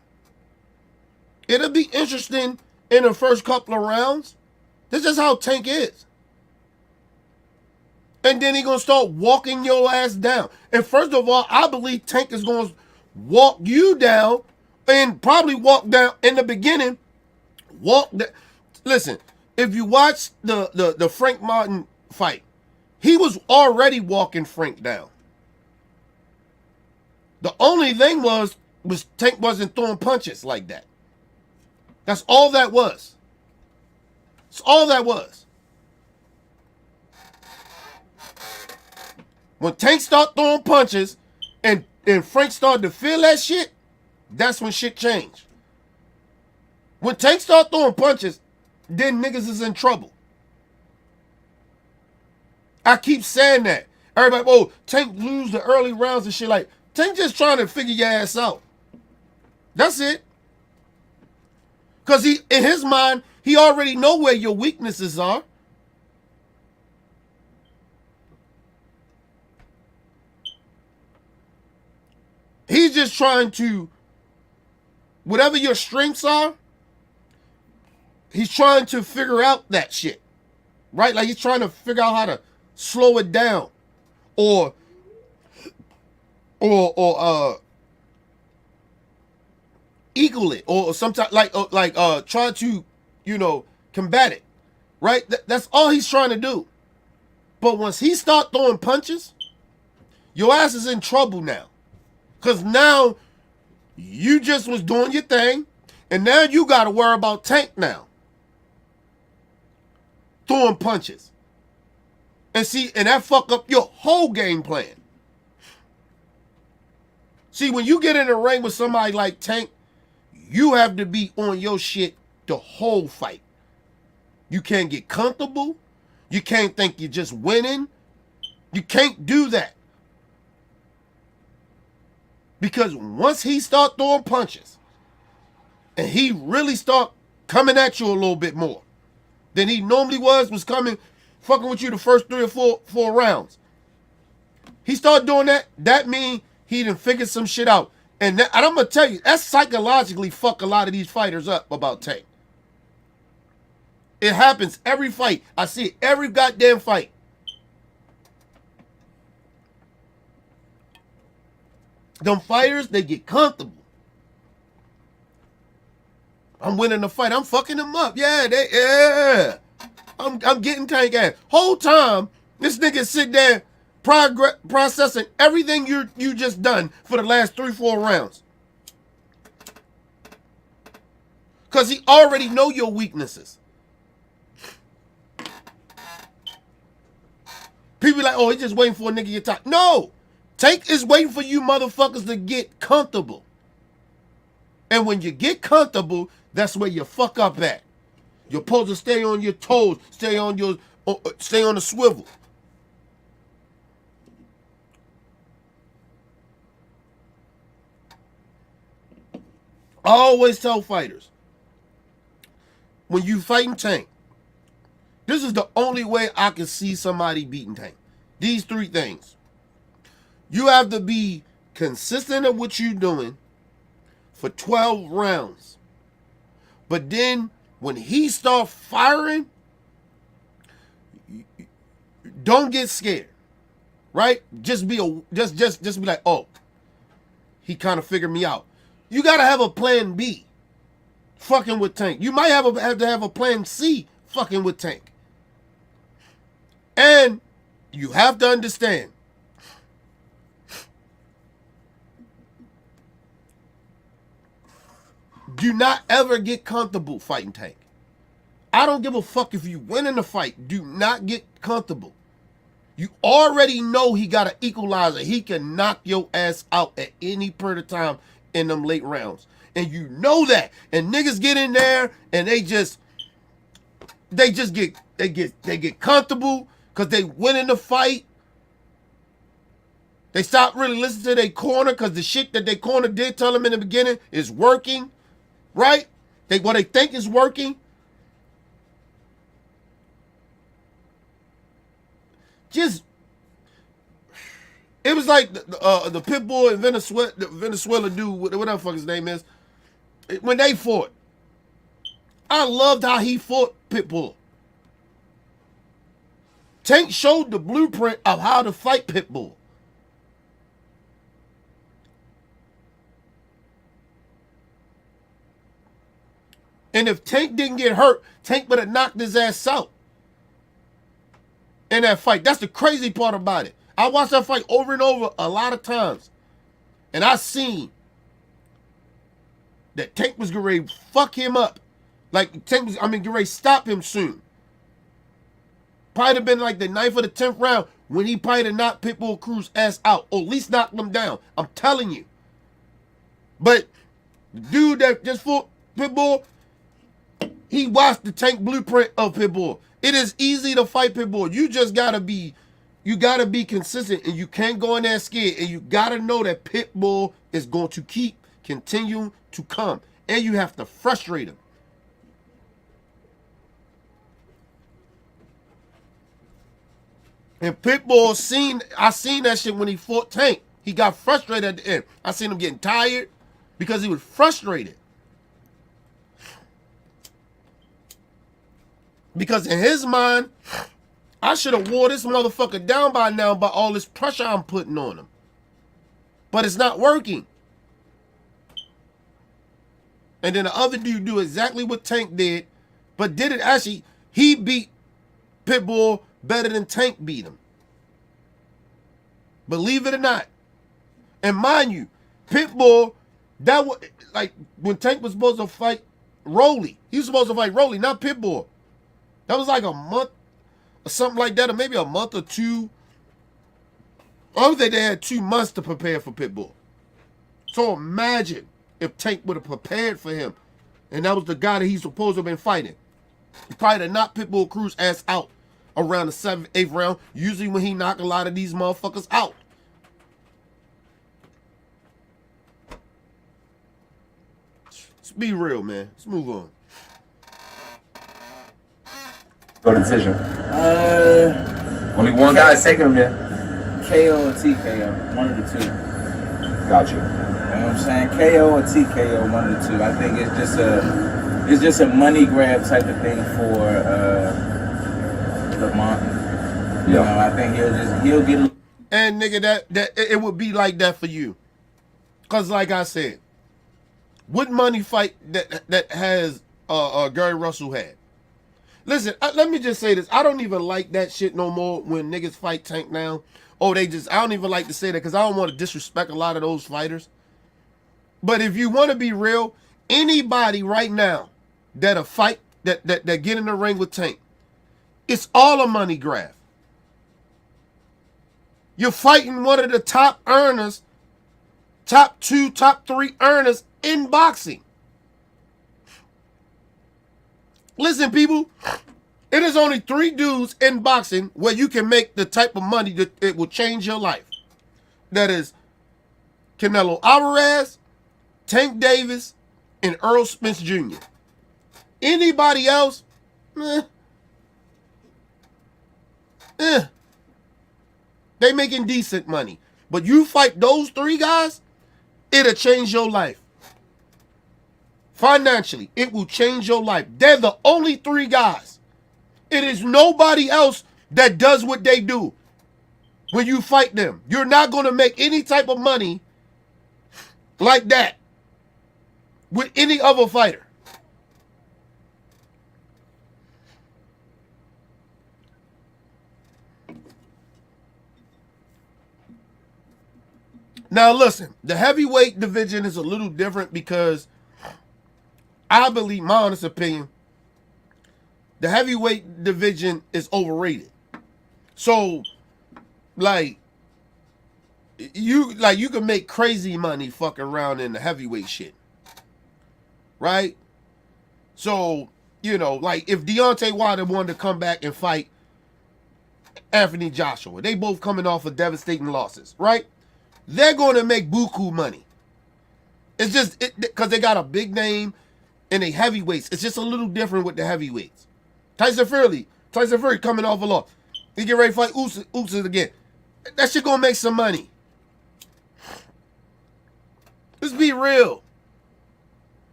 It'll be interesting in the first couple of rounds. This is how Tank is. And then he going to start walking your ass down. And first of all, I believe Tank is going to walk you down and probably walk down in the beginning. Listen, if you watch the Frank Martin fight, he was already walking Frank down. The only thing was Tank wasn't throwing punches like that. That's all that was. That's all that was. When Tank started throwing punches and Frank started to feel that shit, that's when shit changed. When Tank started throwing punches, then niggas is in trouble. I keep saying that. Everybody, oh, Tank lose the early rounds and shit. Like, Tank just trying to figure your ass out. That's it. Because in his mind, he already know where your weaknesses are. He's just trying to, whatever your strengths are, he's trying to figure out that shit. Right? Like, he's trying to figure out how to slow it down, or equal it, or sometimes like try to, combat it, right? That's all he's trying to do. But once he start throwing punches, your ass is in trouble now, because now you just was doing your thing, and now you got to worry about Tank now throwing punches. And see, and that fuck up your whole game plan. See, when you get in a ring with somebody like Tank, you have to be on your shit the whole fight. You can't get comfortable. You can't think you're just winning. You can't do that. Because once he start throwing punches, and he really start coming at you a little bit more than he normally was coming, fucking with you the first 3 or 4 rounds. He started doing that. That means he done figured some shit out. And I'm going to tell you, that psychologically fuck a lot of these fighters up about Tank. It happens every fight. I see it every goddamn fight. Them fighters, they get comfortable. I'm winning the fight. I'm fucking them up. Yeah. I'm getting Tank ass. Whole time, this nigga sit there processing everything you just done for the last 3-4 rounds. Because he already know your weaknesses. People like, oh, he just waiting for a nigga to get tired. No! Tank is waiting for you motherfuckers to get comfortable. And when you get comfortable, that's where you fuck up at. You're supposed to stay on your toes, stay on the swivel. I always tell fighters, when you fighting Tank, this is the only way I can see somebody beating Tank. These 3 things. You have to be consistent at what you're doing for 12 rounds. But then when he start firing, don't get scared, right? Just be like, oh, he kind of figured me out. You gotta have a plan B, fucking with Tank. You might have to have a plan C, fucking with Tank. And you have to understand, do not ever get comfortable fighting Tank. I don't give a fuck if you win in the fight. Do not get comfortable. You already know he got an equalizer. He can knock your ass out at any period of time in them late rounds. And you know that. And niggas get in there and they get comfortable because they win in the fight. They stop really listening to their corner because the shit that their corner did tell them in the beginning is working. Right? What they think is working. Just, it was like the pit bull in Venezuela, the Venezuela dude, whatever the fuck his name is, when they fought. I loved how he fought Pitbull. Tank showed the blueprint of how to fight Pitbull. And if Tank didn't get hurt, Tank would have knocked his ass out in that fight. That's the crazy part about it. I watched that fight over and over a lot of times. And I seen that Tank was getting ready to fuck him up. Like, getting ready to stop him soon. Probably have been like the 9th or the 10th round when he probably have knocked Pitbull Cruz's ass out. Or at least knocked him down. I'm telling you. But the dude that just fought Pitbull, he watched the Tank blueprint of Pitbull. It is easy to fight Pitbull. You just gotta be consistent, and you can't go in there scared. And you gotta know that Pitbull is going to continue to come, and you have to frustrate him. And Pitbull I seen that shit when he fought Tank. He got frustrated at the end. I seen him getting tired because he was frustrated. Because in his mind, I should have wore this motherfucker down by now by all this pressure I'm putting on him. But it's not working. And then the other dude do exactly what Tank did, but did it actually, he beat Pitbull better than Tank beat him. Believe it or not. And mind you, Pitbull, that was like when Tank was supposed to fight Rolly. He was supposed to fight Rolly, not Pitbull. That was like a month or something like that, or maybe a month or two. I don't think they had 2 months to prepare for Pitbull. So imagine if Tank would have prepared for him, and that was the guy that he's supposed to have been fighting. He probably have knocked Pitbull Cruz's ass out around the 7th, 8th round, usually when he knocked a lot of these motherfuckers out. Let's be real, man. Let's move on. Go decision. Only one guy is taking him there. KO or TKO, one of the two. Got you. You know what I'm saying? KO or TKO, one of the two. I think it's just a money grab type of thing for Lamont. You know, I think he'll get. And nigga, that it would be like that for you, cause like I said, what money fight that has Gary Russell had? Listen, let me just say this. I don't even like that shit no more when niggas fight Tank now. Oh, I don't even like to say that because I don't want to disrespect a lot of those fighters. But if you want to be real, anybody right now that'll fight, that get in the ring with Tank, it's all a money grab. You're fighting one of the top earners, top 2, top 3 earners in boxing. Listen, people, it is only 3 dudes in boxing where you can make the type of money that it will change your life. That is Canelo Alvarez, Tank Davis, and Earl Spence Jr. Anybody else, they making decent money. But you fight those 3 guys, it'll change your life. Financially, it will change your life. They're the only 3 guys. It is nobody else that does what they do when you fight them. You're not going to make any type of money like that with any other fighter. Now listen, the heavyweight division is a little different because I believe, my honest opinion, the heavyweight division is overrated. So, like you can make crazy money fucking around in the heavyweight shit. Right? So, you know, like if Deontay Wilder wanted to come back and fight Anthony Joshua, they both coming off of devastating losses, right? They're going to make buku money. It's just because they got a big name and they heavyweights. It's just a little different with the heavyweights. Tyson Fury coming off a loss. He get ready to fight Usyk again. That shit gonna make some money. Let's be real.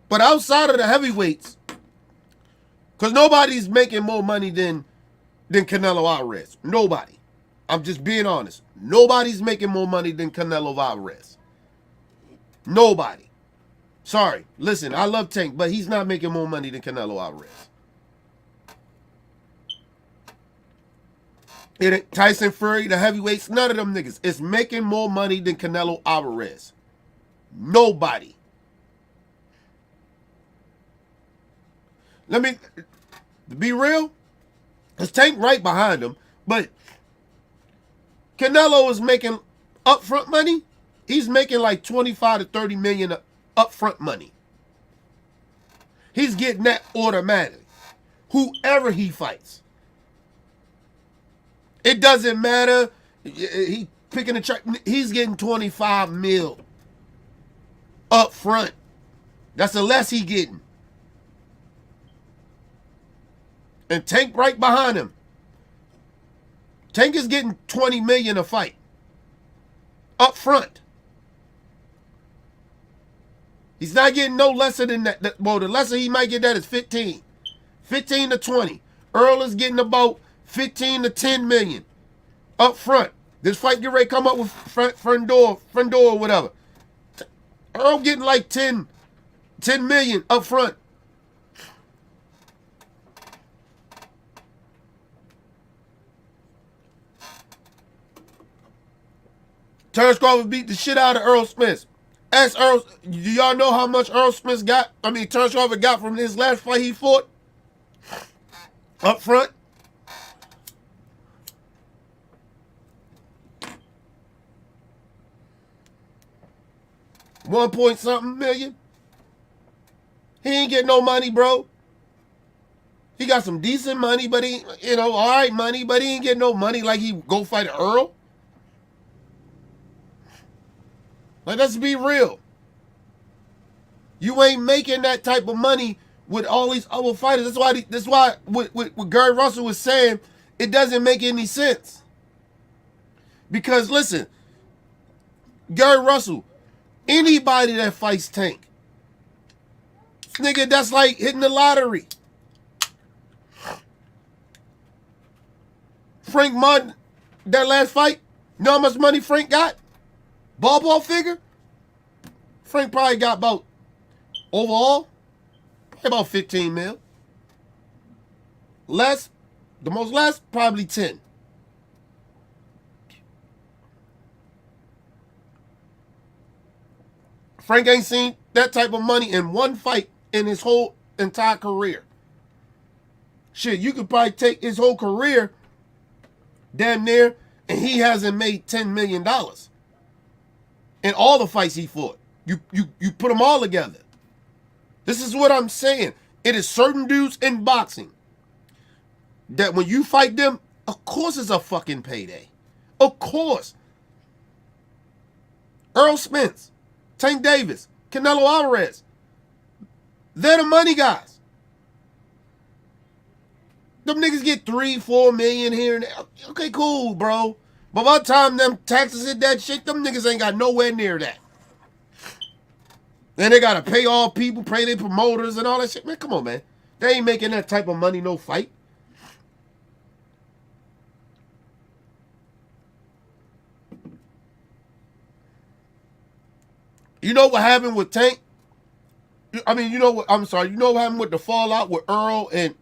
But outside of the heavyweights, because nobody's making more money than Canelo Alvarez. Nobody. I'm just being honest. Nobody's making more money than Canelo Alvarez. Nobody. Sorry. Listen, I love Tank, but he's not making more money than Canelo Alvarez. Tyson Fury, the heavyweights, none of them niggas is making more money than Canelo Alvarez. Nobody. Let me be real. Because Tank right behind him, but Canelo is making upfront money. He's making like 25 to 30 million upfront money. He's getting that automatically. Whoever he fights. It doesn't matter. He picking the track. He's getting 25 mil up front. That's the less he getting. And Tank right behind him. Tank is getting 20 million a fight. Up front. He's not getting no lesser than that. Well, the lesser he might get that is 15. 15 to 20. Earl is getting about 15 to 10 million up front. This fight get ready to come up with Frendor or whatever. Earl getting like 10 million up front. Terrence Crawford beat the shit out of Earl Spence. Ask Earl, do y'all know how much Earl Spence got? Terrence Crawford got from his last fight he fought? Up front? $1.something million. He ain't getting no money, bro. He got some decent money, but he, all right money, but he ain't getting no money like he go fight Earl. Like, let's be real. You ain't making that type of money with all these other fighters. That's why what Gary Russell was saying, it doesn't make any sense. Because listen, Gary Russell, anybody that fights Tank, nigga, that's like hitting the lottery. Frank Mudd, that last fight, you know how much money Frank got? Ball figure? Frank probably got about, overall, about 15 mil. Less, the most less, probably 10. Frank ain't seen that type of money in one fight in his whole entire career. Shit, you could probably take his whole career damn near, and he hasn't made $10 million in all the fights he fought. You put them all together. This is what I'm saying. It is certain dudes in boxing that when you fight them, of course it's a fucking payday. Of course. Earl Spence, Tank Davis, Canelo Alvarez. They're the money guys. Them niggas get 3-4 million here and there. Okay, cool, bro. But by the time them taxes hit that shit, them niggas ain't got nowhere near that. Then they gotta pay all people, pay their promoters and all that shit. Man, come on, man. They ain't making that type of money, no fight. You know what happened with Tank? I mean, you know what? I'm sorry. You know what happened with the fallout with Earl and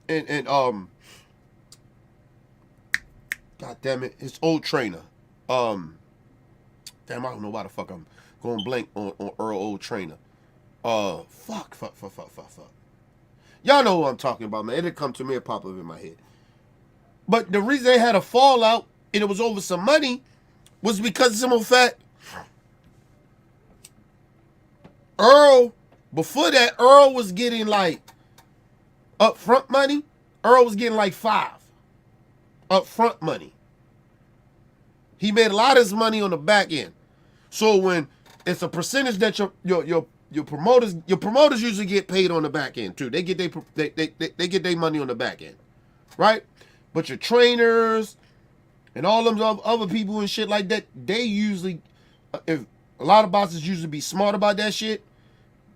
God damn it, his old trainer. Damn, I don't know why the fuck I'm going blank on Earl old trainer. Fuck. Y'all know what I'm talking about, man. It didn't come to me, it popped up in my head. But the reason they had a fallout and it was over some money was because of some fact. Earl, before that, Earl was getting like upfront money. Earl was getting like 5 upfront money. He made a lot of his money on the back end. So when it's a percentage that your promoters usually get paid on the back end too. They get their money on the back end, right? But your trainers and all them other people and shit like that, they usually, if a lot of boxers usually be smart about that shit.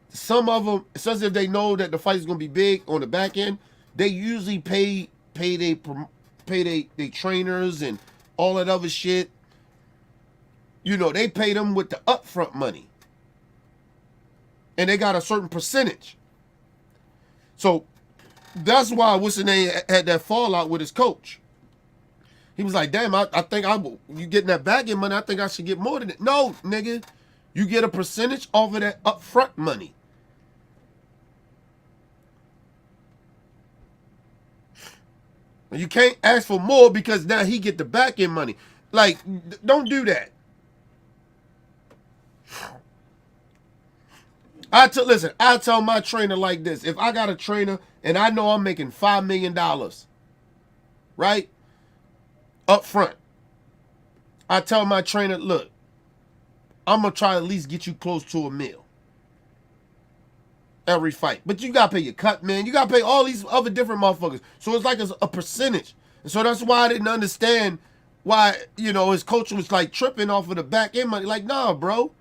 Some of them, especially if they know that the fight is gonna be big on the back end, they usually pay they trainers and all that other shit. You know, they pay them with the upfront money. And they got a certain percentage. So that's why what's the name had that fallout with his coach. He was like, damn, I think you getting that back end money, I think I should get more than it. No, nigga. You get a percentage off of that upfront money. And you can't ask for more because now he get the back end money. Like, don't do that. Listen, I tell my trainer like this. If I got a trainer and I know I'm making $5 million, right? Up front. I tell my trainer, look, I'm going to try to at least get you close to $1 million every fight. But you got to pay your cut, man. You got to pay all these other different motherfuckers. So it's like a percentage. And so that's why I didn't understand why, you know, his coach was like tripping off of the back end money. Like, nah, bro.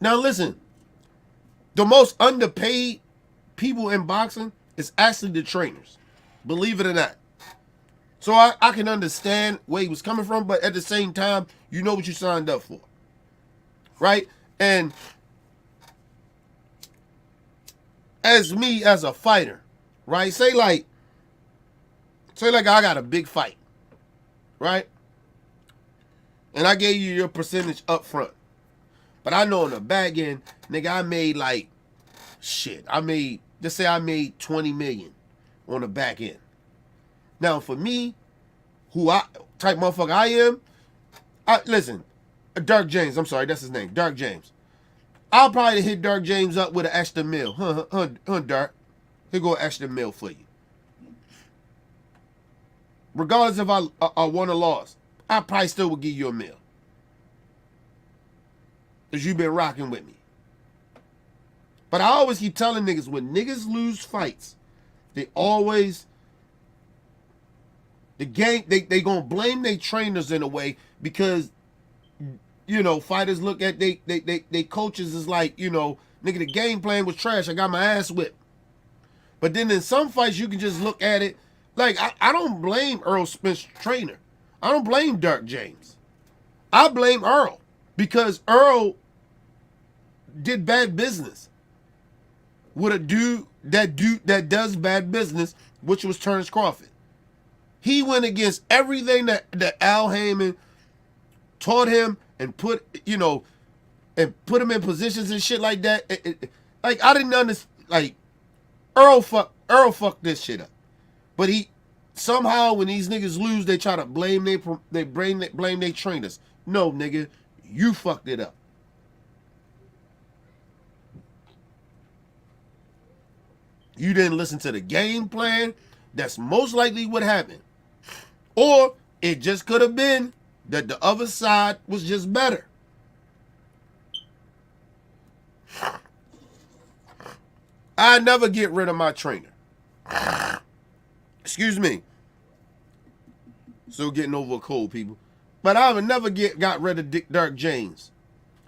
Now listen, the most underpaid people in boxing is actually the trainers. Believe it or not. So I can understand where he was coming from, but at the same time, you know what you signed up for. Right? And as me as a fighter, right? Say like I got a big fight, right? And I gave you your percentage up front. But I know on the back end, nigga, I made like, shit. Just say I made 20 million on the back end. Now for me, type motherfucker I am, listen, Dark James, I'm sorry, that's his name, Dark James. I'll probably hit Dark James up with an extra meal. Dark. He'll go extra meal for you. Regardless if I won or lost, I probably still would give you a meal. Because you've been rocking with me. But I always keep telling niggas, when niggas lose fights, they always, they gonna blame their trainers in a way because, you know, fighters look at they coaches as like, you know, nigga, the game plan was trash. I got my ass whipped. But then in some fights, you can just look at it. Like, I don't blame Earl Spence trainer. I don't blame Dark James. I blame Earl. Because Earl did bad business with a dude that does bad business, which was Terrence Crawford. He went against everything that Al Heyman taught him and put him in positions and shit like that. Like, I didn't understand. Like, Earl fucked this shit up. But he somehow, when these niggas lose, they try to blame their trainers. No, nigga, you fucked it up. You didn't listen to the game plan. That's most likely what happened. Or it just could have been that the other side was just better. I never get rid of my trainer. Excuse me. Still getting over a cold, people. But I would never got rid of Dirk James.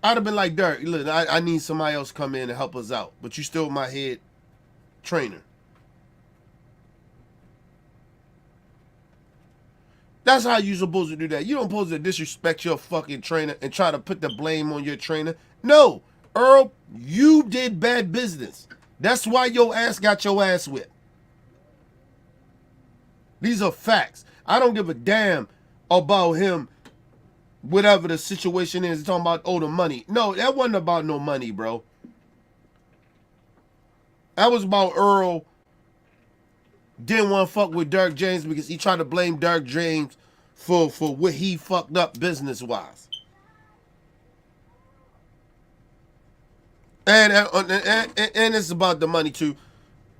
I'd have been like, Dirk, look, I need somebody else to come in and help us out. But you still my head trainer. That's how you supposed to do that. You don't supposed to disrespect your fucking trainer and try to put the blame on your trainer. No, Earl, you did bad business. That's why your ass got your ass whipped. These are facts. I don't give a damn about him, whatever the situation is. Talking about, oh, the money. No, that wasn't about no money, bro. That was about Earl didn't want to fuck with Dirk James because he tried to blame Dirk James for what he fucked up business-wise. And it's about the money, too.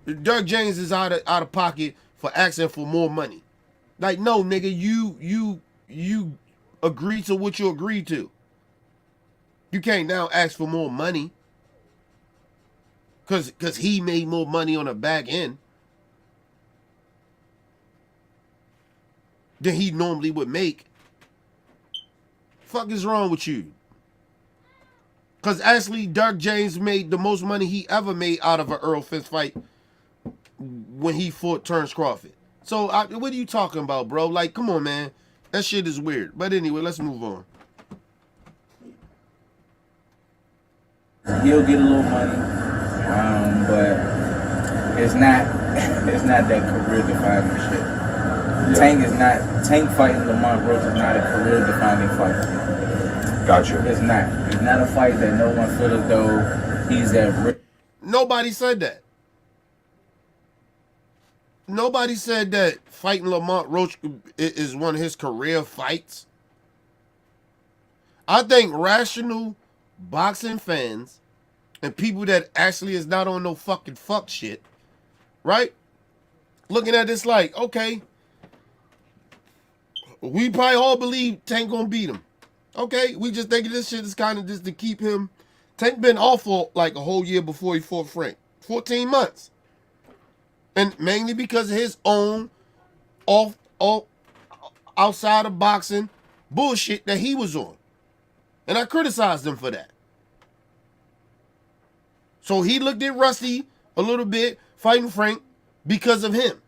Dirk James is out of pocket for asking for more money. Like, no, nigga, you agree to what you agreed to. You can't now ask for more money. Because he made more money on the back end than he normally would make. Fuck is wrong with you? Because actually, Dirk James made the most money he ever made out of an Earl fist fight when he fought Terrence Crawford. So, what are you talking about, bro? Like, come on, man. That shit is weird. But anyway, let's move on. He'll get a little money, but it's not that career-defining shit. Yeah. Tank fighting Lamont Roach is not a career-defining fight. Gotcha. It's not. It's not a fight that no one feels as though he's at risk. Nobody said that. Nobody said that fighting Lamont Roach is one of his career fights. I think rational boxing fans and people that actually is not on no fucking fuck shit, right? Looking at this like, okay, we probably all believe Tank gonna beat him. Okay, we just thinking this shit is kind of just to keep him. Tank been off for like a whole year before he fought Frank. 14 months. And mainly because of his own outside of boxing bullshit that he was on. And I criticized him for that. So he looked at Rusty a little bit fighting Frank because of him.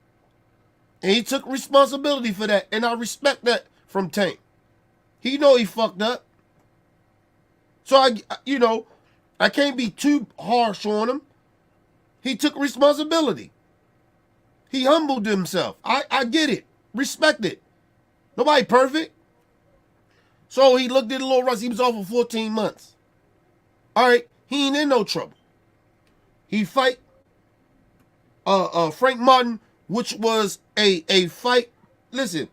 And he took responsibility for that. And I respect that from Tank. He know he fucked up. So I can't be too harsh on him. He took responsibility. He humbled himself. I get it. Respect it. Nobody perfect. So he looked at the little Russ. He was off for 14 months. All right. He ain't in no trouble. He fight Frank Martin, which was a fight. Listen,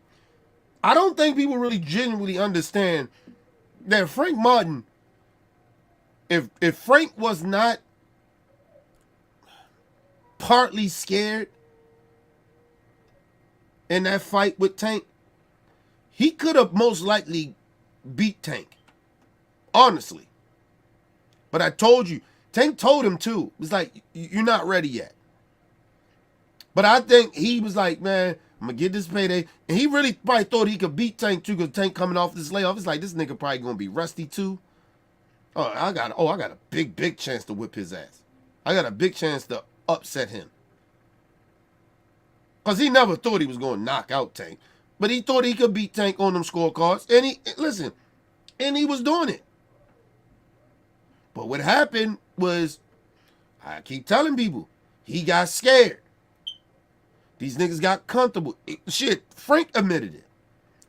I don't think people really genuinely understand that Frank Martin, if Frank was not partly scared in that fight with Tank, he could have most likely beat Tank. Honestly. But I told you, Tank told him too. It's like, you're not ready yet. But I think he was like, man, I'm going to get this payday. And he really probably thought he could beat Tank too, because Tank coming off this layoff. It's like, this nigga probably going to be rusty too. I got a big chance to whip his ass. I got a big chance to upset him. Because he never thought he was going to knock out Tank. But he thought he could beat Tank on them scorecards. And he was doing it. But what happened was, I keep telling people, he got scared. These niggas got comfortable. Shit, Frank admitted it.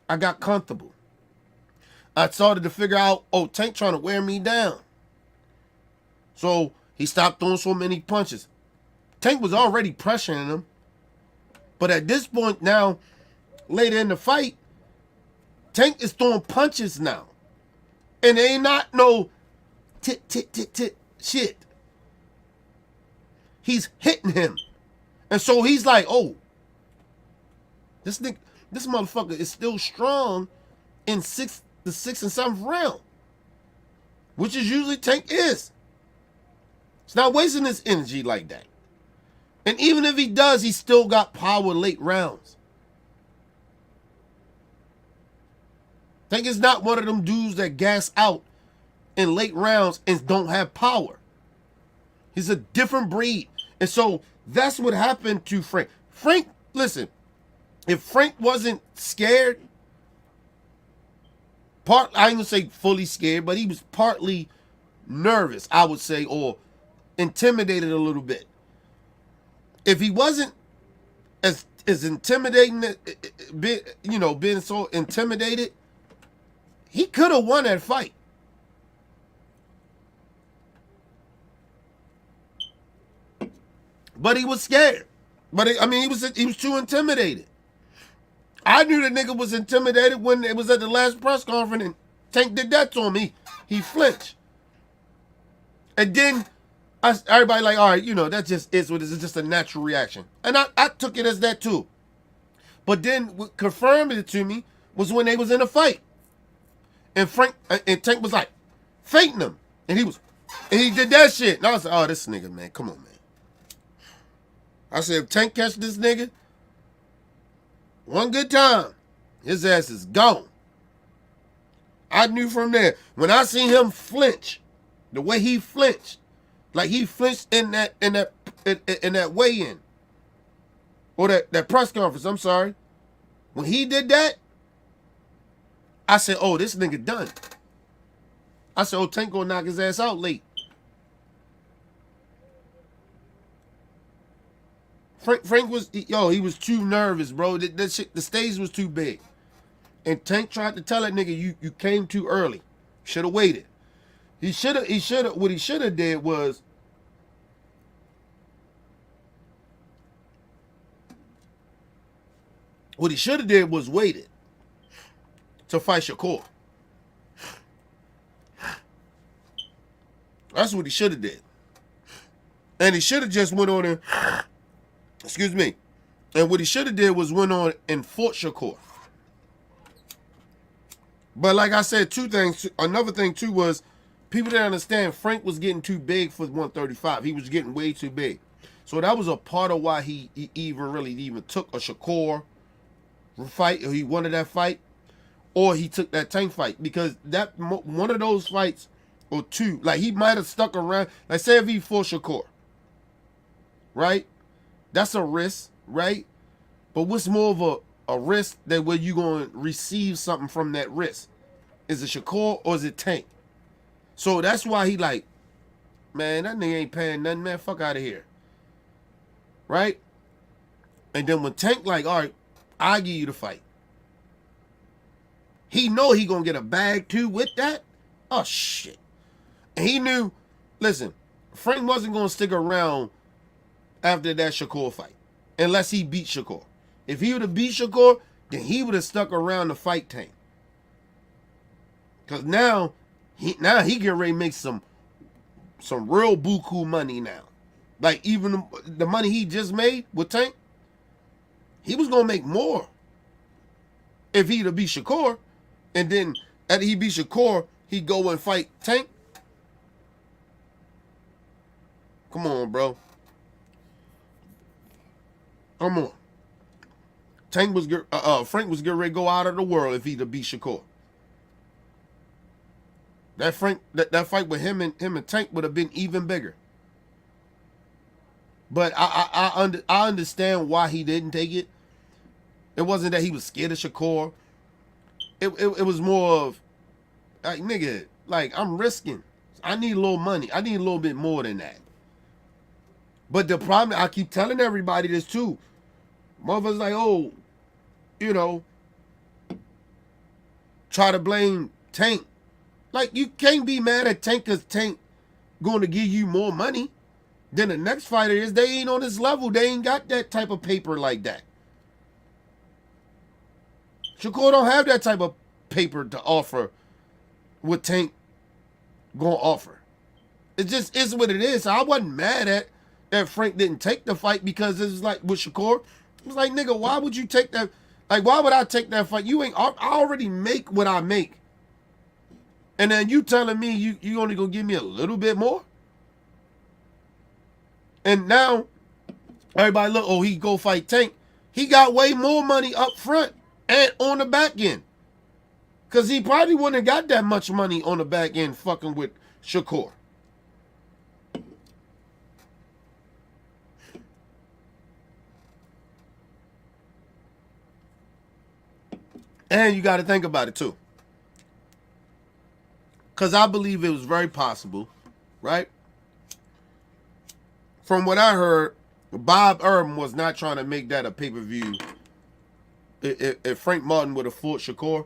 I got comfortable. I started to figure out, Tank trying to wear me down. So he stopped throwing so many punches. Tank was already pressuring him. But at this point now, later in the fight, Tank is throwing punches now. And they ain't not no tit shit. He's hitting him. And so he's like, this motherfucker is still strong in the 6th and 7th round. Which is usually Tank is. He's not wasting his energy like that. And even if he does, he still got power late rounds. Tank is not one of them dudes that gas out in late rounds and don't have power. He's a different breed. And so that's what happened to Frank. Frank, listen, if Frank wasn't scared, I ain't gonna say fully scared, but he was partly nervous, I would say, or intimidated a little bit. If he wasn't as intimidating, being so intimidated, he could have won that fight. But he was scared. But he was too intimidated. I knew the nigga was intimidated when it was at the last press conference and Tank did that to him. He flinched. And then everybody like, all right, that just is what it is. It's just a natural reaction. And I took it as that too. But then what confirmed it to me was when they was in a fight. And Tank was like, fainting him. And he did that shit. And I was like, oh, this nigga, man, come on, man. I said, if Tank catch this nigga, one good time, his ass is gone. I knew from there. When I seen him flinch, the way he flinched, like he flinched in that weigh-in, or that press conference, I'm sorry. When he did that, I said, oh, this nigga done. I said, oh, Tank gonna knock his ass out late. Frank was, he was too nervous, bro. That shit, the stage was too big. And Tank tried to tell that nigga, you came too early. Should have waited. What he should have did was, waited to fight Shakur. That's what he should have did. And he should have just went on and, excuse me. And what he should have did was went on and fought Shakur. But like I said, two things. Another thing too was people didn't understand Frank was getting too big for 135. He was getting way too big. So that was a part of why he even took a Shakur fight, or he wanted that fight, or he took that Tank fight, because that one of those fights or two, like he might have stuck around. Like say if he fought Shakur, right? That's a risk, right? But what's more of a risk that where you going to receive something from that risk? Is it Shakur or is it Tank? So that's why he like, man, that nigga ain't paying nothing, man. Fuck out of here. Right? And then when Tank like, all right, I'll give you the fight. He know he gonna get a bag too with that. Oh, shit. And he knew, listen, Frank wasn't gonna stick around after that Shakur fight. Unless he beat Shakur. If he would have beat Shakur, then he would have stuck around to fight Tank. Because now he getting ready to make some real buku money now. Like even the money he just made with Tank, he was going to make more if he'd have beat Shakur. And then after he beat Shakur, he'd go and fight Tank. Come on, bro. Come on. Frank was getting ready to go out of the world if he'd have beat Shakur. That fight with him and Tank would have been even bigger. But I understand why he didn't take it. It wasn't that he was scared of Shakur. It was more of, like, nigga, like, I'm risking. I need a little money. I need a little bit more than that. But the problem, I keep telling everybody this too. Motherfuckers like, oh, try to blame Tank. Like, you can't be mad at Tank because Tank going to give you more money than the next fighter is. They ain't on this level. They ain't got that type of paper like that. Shakur don't have that type of paper to offer what Tank gonna offer. It just is what it is. So I wasn't mad at that Frank didn't take the fight, because it's like with Shakur, it was like, nigga, why would you take that? Like, why would I take that fight? I already make what I make. And then you telling me you only gonna give me a little bit more? And now everybody look, oh, he go fight Tank. He got way more money up front and on the back end. Because he probably wouldn't have got that much money on the back end fucking with Shakur. And you got to think about it too. Because I believe it was very possible, right? From what I heard, Bob Urban was not trying to make that a pay-per-view. If Frank Martin would have fought Shakur,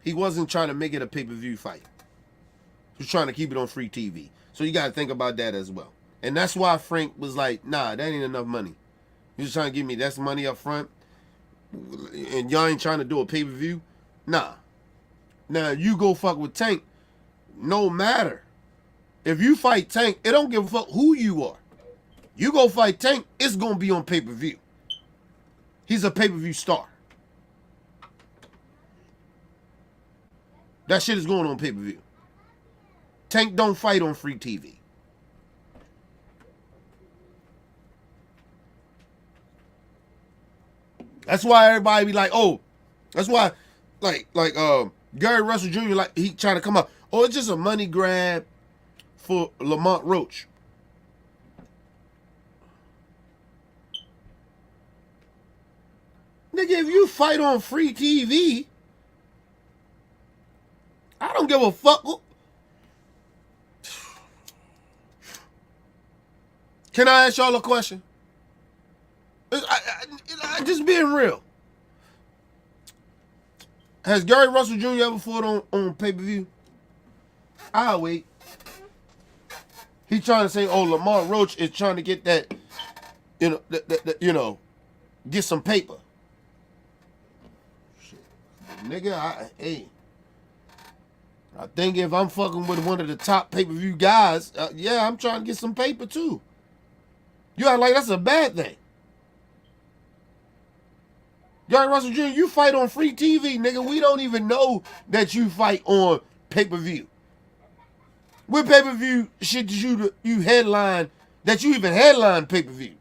he wasn't trying to make it a pay-per-view fight. He was trying to keep it on free TV. So you got to think about that as well. And that's why Frank was like, nah, that ain't enough money. You just trying to give me that's money up front, and y'all ain't trying to do a pay-per-view? Nah. Now, you go fuck with Tank, no matter. If you fight Tank, it don't give a fuck who you are. You go fight Tank, it's going to be on pay-per-view. He's a pay-per-view star. That shit is going on pay-per-view. Tank don't fight on free TV. That's why everybody be like, oh, that's why, like Gary Russell Jr., like, he trying to come up. Oh, it's just a money grab for Lamont Roach. Nigga, if you fight on free TV, I don't give a fuck. Can I ask y'all a question? I just being real. Has Gary Russell Jr. ever fought on pay-per-view? I'll wait. He trying to say, oh, Lamont Roach is trying to get that, get some paper. Shit. Nigga, I think if I'm fucking with one of the top pay-per-view guys, yeah, I'm trying to get some paper too. You act like that's a bad thing. Gary Russell Jr., you fight on free TV, nigga. We don't even know that you fight on pay-per-view. What pay-per-view shit did you headline, that you even headline pay-per-view?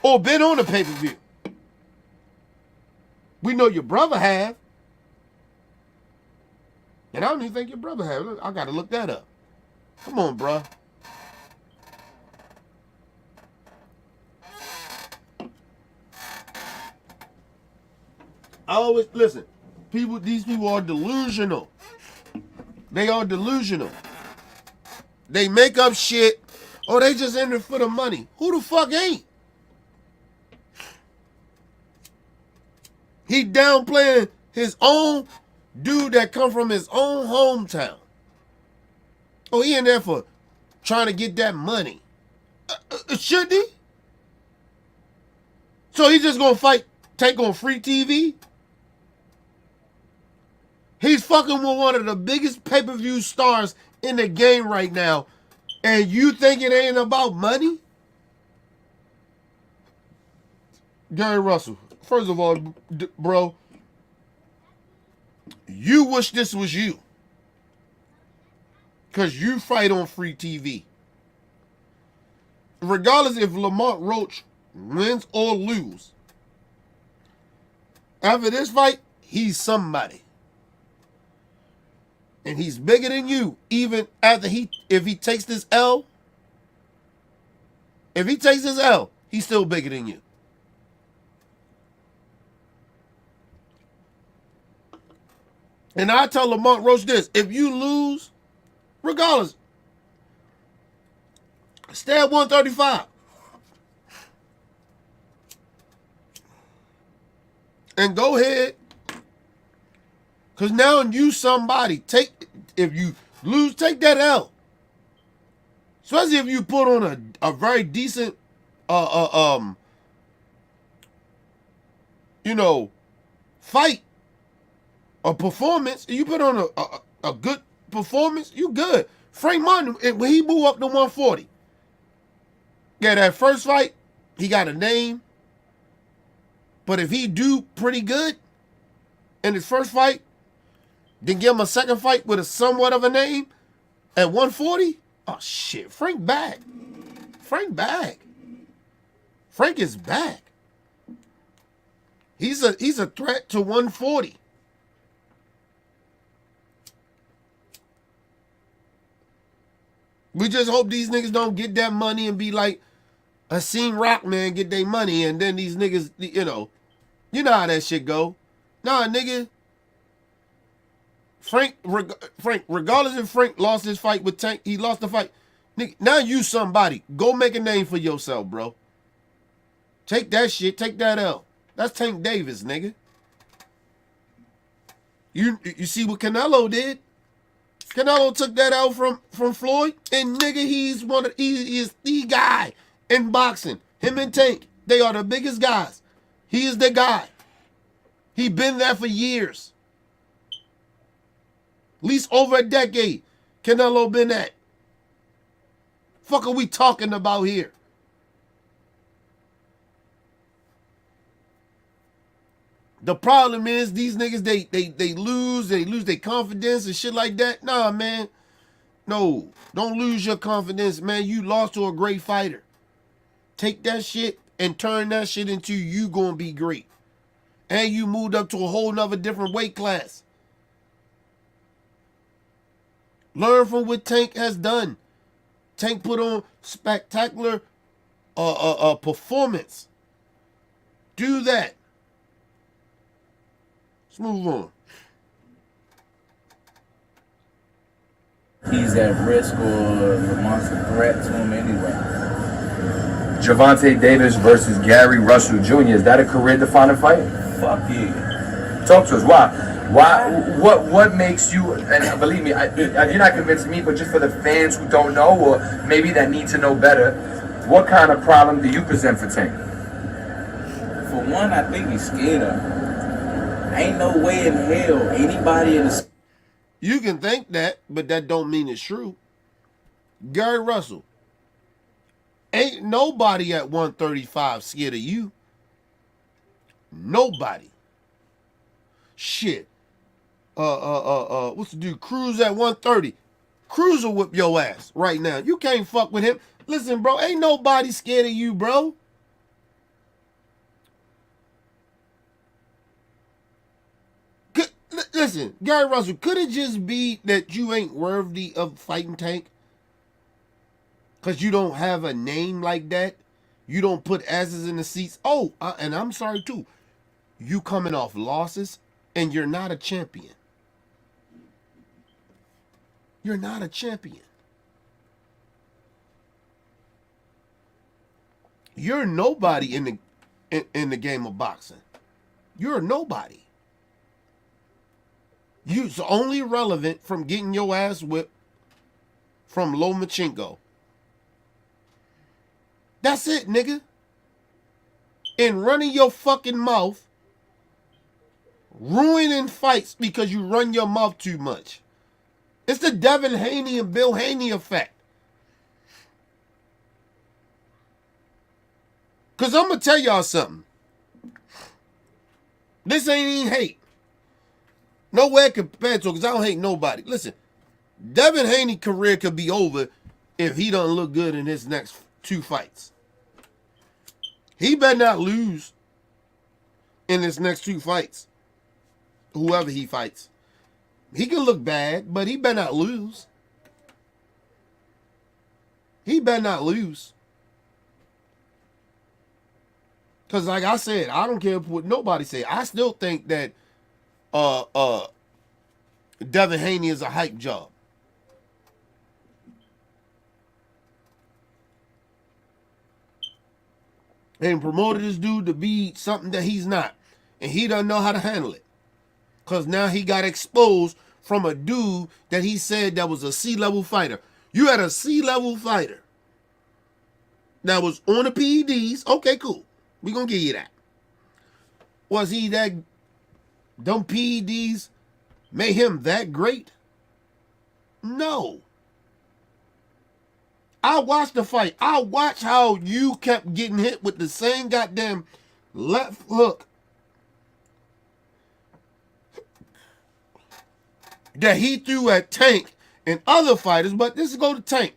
Or been on a pay-per-view? We know your brother have. And I don't even think your brother have. I got to look that up. Come on, bruh. I always, listen, these people are delusional. They are delusional. They make up shit, or they just in it for the money. Who the fuck ain't? He downplaying his own dude that come from his own hometown. Oh, he in there for trying to get that money. Should he? So he just gonna fight, take on free TV? He's fucking with one of the biggest pay-per-view stars in the game right now, and you think it ain't about money? Gary Russell, first of all, bro, you wish this was you. Because you fight on free TV. Regardless if Lamont Roach wins or lose, after this fight, he's somebody. And he's bigger than you, even after if he takes this L. If he takes this L, he's still bigger than you. And I tell Lamont Roach this: if you lose, regardless, stay at 135. And go ahead. Because now you somebody. If you lose, take that L. Especially if you put on a very decent, fight, a performance. You put on a good performance, you good. Frank Martin, when he moved up to 140, yeah, that first fight, he got a name. But if he do pretty good in his first fight, then give him a second fight with a somewhat of a name at 140, oh shit, Frank back. Frank back. Frank is back. He's a threat to 140. We just hope these niggas don't get that money and be like I seen Rockman get their money, and then these niggas, you know how that shit go. Nah, nigga. Frank, regardless if Frank lost his fight with Tank, he lost the fight. Nigga, now you somebody. Go make a name for yourself, bro. Take that shit. Take that L. That's Tank Davis, nigga. You see what Canelo did? Canelo took that L from Floyd, and nigga, he is the guy in boxing. Him and Tank, they are the biggest guys. He is the guy. He been there for years. At least over a decade. Canelo been at. Fuck are we talking about here? The problem is these niggas, they lose their confidence and shit like that. Nah, man. No, don't lose your confidence, man. You lost to a great fighter. Take that shit and turn that shit into you gonna be great. And you moved up to a whole nother different weight class. Learn from what Tank has done. Tank put on spectacular performance. Do that. Let's move on. He's at risk or Lamont's a threat to him anyway. Gervonta Davis versus Gary Russell Jr. Is that a career-defining fight? Fuck yeah. Talk to us. Why? What makes you? And believe me, you're not convincing me, but just for the fans who don't know, or maybe that need to know better, what kind of problem do you present for Tank? For one, I think he's scared of him. Ain't no way in hell anybody in the... You can think that, but that don't mean it's true. Gary Russell. Ain't nobody at 135 scared of you. Nobody. Shit. What's the dude? Cruz at 130. Cruz will whip your ass right now. You can't fuck with him. Listen, bro, ain't nobody scared of you, bro. Listen, Gary Russell, could it just be that you ain't worthy of fighting Tank? Because you don't have a name like that? You don't put asses in the seats? Oh, and I'm sorry too. You coming off losses and you're not a champion. You're not a champion. You're nobody in the game of boxing. You're nobody. You're only relevant from getting your ass whipped from Lomachenko. That's it, nigga. And running your fucking mouth, ruining fights because you run your mouth too much. It's the Devin Haney and Bill Haney effect. Because I'm going to tell y'all something. This ain't even hate. Nowhere compared to it, because I don't hate nobody. Listen, Devin Haney's career could be over if he don't look good in his next 2 fights. He better not lose in his next 2 fights. Whoever he fights. He can look bad, but he better not lose. He better not lose. Because like I said, I don't care what nobody say. I still think that Devin Haney is a hype job. And promoted this dude to be something that he's not. And he doesn't know how to handle it. Because now he got exposed from a dude that he said that was a C-level fighter. You had a C-level fighter that was on the PEDs. Okay, cool. We're going to give you that. Was he that... Them PEDs made him that great? No. I watched the fight. I watched how you kept getting hit with the same goddamn left hook that he threw at Tank and other fighters, but this is go to Tank.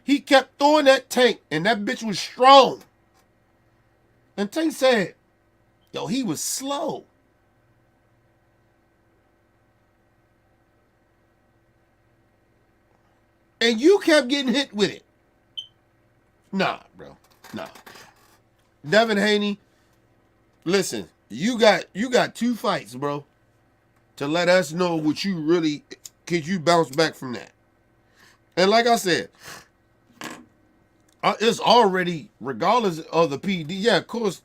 He kept throwing that Tank, and that bitch was strong. And Tank said, yo, he was slow. And you kept getting hit with it. Nah, bro. Nah. Devin Haney, listen, you got 2 fights, bro, to let us know what you really, could you bounce back from that. And like I said, it's already, regardless of the PD, yeah, of course,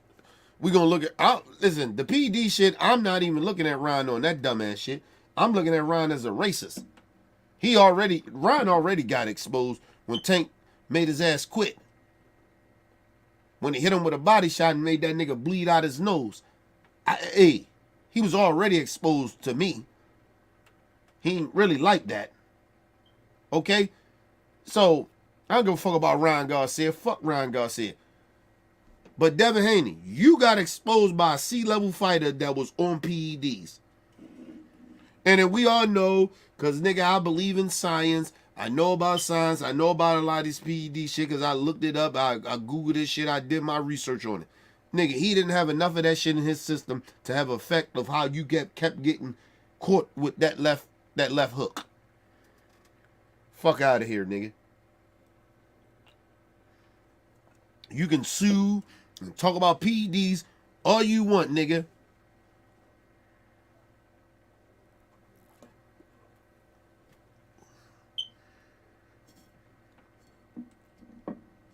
we're going to look at, listen, the PD shit, I'm not even looking at Ryan on that dumbass shit. I'm looking at Ryan as a racist. Ryan already got exposed when Tank made his ass quit. When he hit him with a body shot and made that nigga bleed out his nose. He was already exposed to me. He ain't really like that. Okay? So, I don't give a fuck about Ryan Garcia. Fuck Ryan Garcia. But Devin Haney, you got exposed by a C-level fighter that was on PEDs. And then we all know, because nigga, I believe in science. I know about science. I know about a lot of this PED shit because I looked it up. I Googled this shit. I did my research on it. Nigga, he didn't have enough of that shit in his system to have effect of how you kept getting caught with that left hook. Fuck out of here, nigga. You can sue and talk about PEDs all you want, nigga.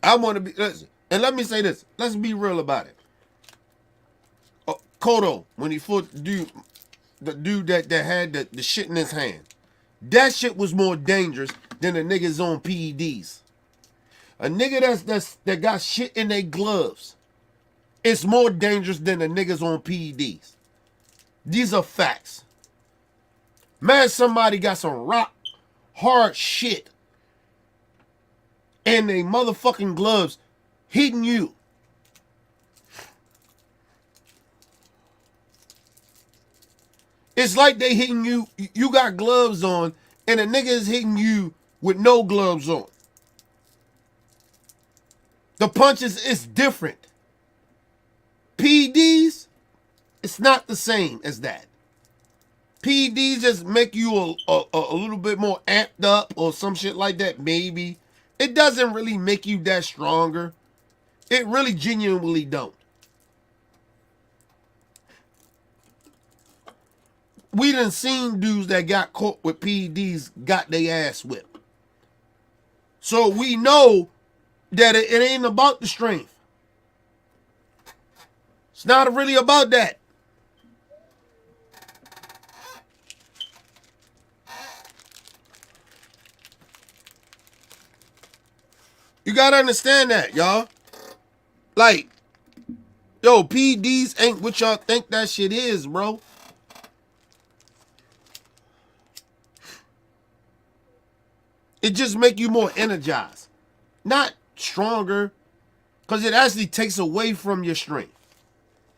I want to be, listen, and let me say this. Let's be real about it. Cotto, when he fought the dude that had the shit in his hand, that shit was more dangerous than the niggas on PEDs. A nigga that got shit in their gloves, it's more dangerous than the niggas on PEDs. These are facts. Man, somebody got some rock hard shit in they motherfucking gloves hitting you. It's like they hitting you, you got gloves on, and a nigga is hitting you with no gloves on. The punches is different. PEDs, it's not the same as that. PEDs just make you a little bit more amped up or some shit like that, maybe. It doesn't really make you that stronger. It really genuinely don't. We done seen dudes that got caught with PEDs got their ass whipped. So we know that it ain't about the strength. It's not really about that. You gotta understand that, y'all. Like, yo, PEDs ain't what y'all think that shit is, bro. It just make you more energized. Not stronger, because it actually takes away from your strength.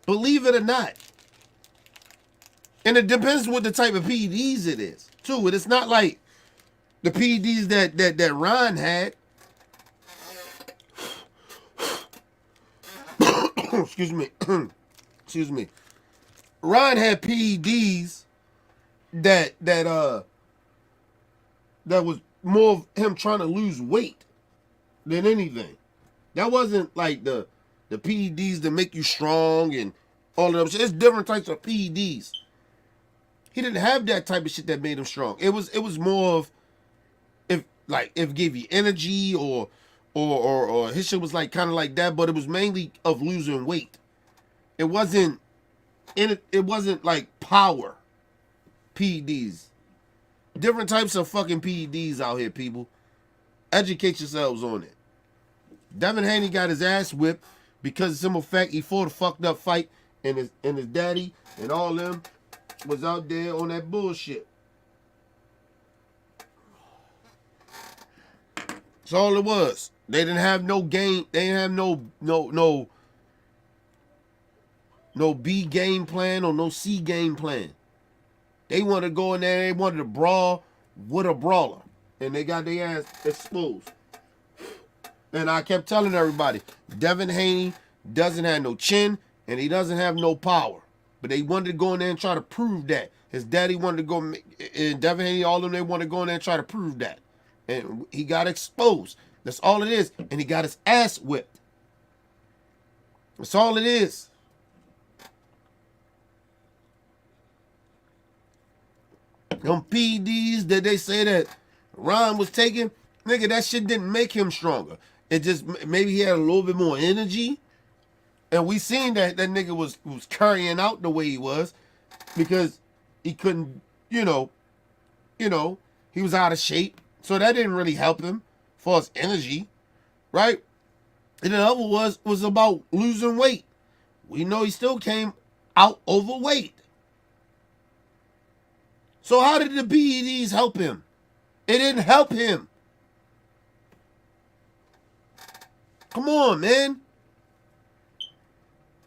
Believe it or not. And it depends what the type of PEDs it is, too. It's not like the PEDs that Ron had. Excuse me. Excuse me. Ron had PEDs that was more of him trying to lose weight than anything. That wasn't like the PEDs that make you strong and all of them shit. It's different types of PEDs. He didn't have that type of shit that made him strong. It was more of if it gave you energy or his shit was like kind of like that, but it was mainly of losing weight. It wasn't like power PEDs. Different types of fucking PEDs out here, people. Educate yourselves on it. Devin Haney got his ass whipped because of the simple fact he fought a fucked up fight and his daddy and all them was out there on that bullshit. That's all it was. They didn't have no game. They didn't have no B game plan or no C game plan. They wanted to go in there. They wanted to brawl with a brawler, and they got their ass exposed. And I kept telling everybody, Devin Haney doesn't have no chin, and he doesn't have no power. But they wanted to go in there and try to prove that. His daddy wanted to go, and Devin Haney, all of them, they wanted to go in there and try to prove that. And he got exposed. That's all it is. And he got his ass whipped. That's all it is. Them PEDs that they say that Ron was taking, nigga, that shit didn't make him stronger. It just, maybe he had a little bit more energy. And we seen that nigga was carrying out the way he was because he couldn't, you know, he was out of shape. So that didn't really help him for his energy, right? And the other was about losing weight. We know he still came out overweight. So how did the PEDs help him? It didn't help him. Come on, man.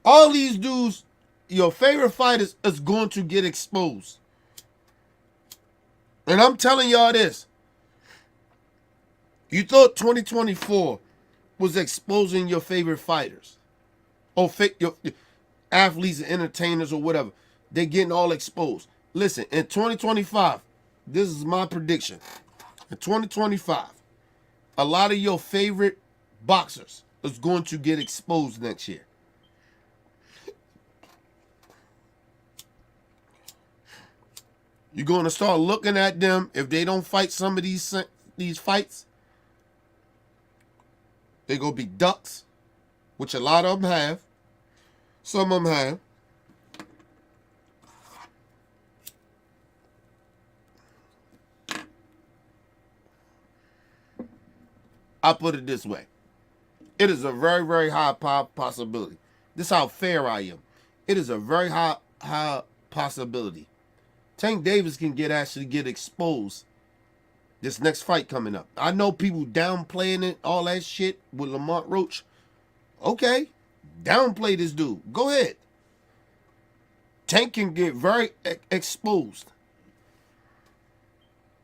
All these dudes, your favorite fighters is going to get exposed. And I'm telling y'all this. You thought 2024 was exposing your favorite fighters. Or your athletes and entertainers or whatever. They're getting all exposed. Listen, in 2025, this is my prediction. In 2025, a lot of your favorite boxers is going to get exposed next year. You're going to start looking at them. If they don't fight some of these fights, they're going to be ducks, which a lot of them have. Some of them have. I'll put it this way. It is a very, very high possibility. This is how fair I am. It is a very high possibility. Tank Davis can actually get exposed this next fight coming up. I know people downplaying it, all that shit with Lamont Roach. Okay, downplay this dude. Go ahead. Tank can get very exposed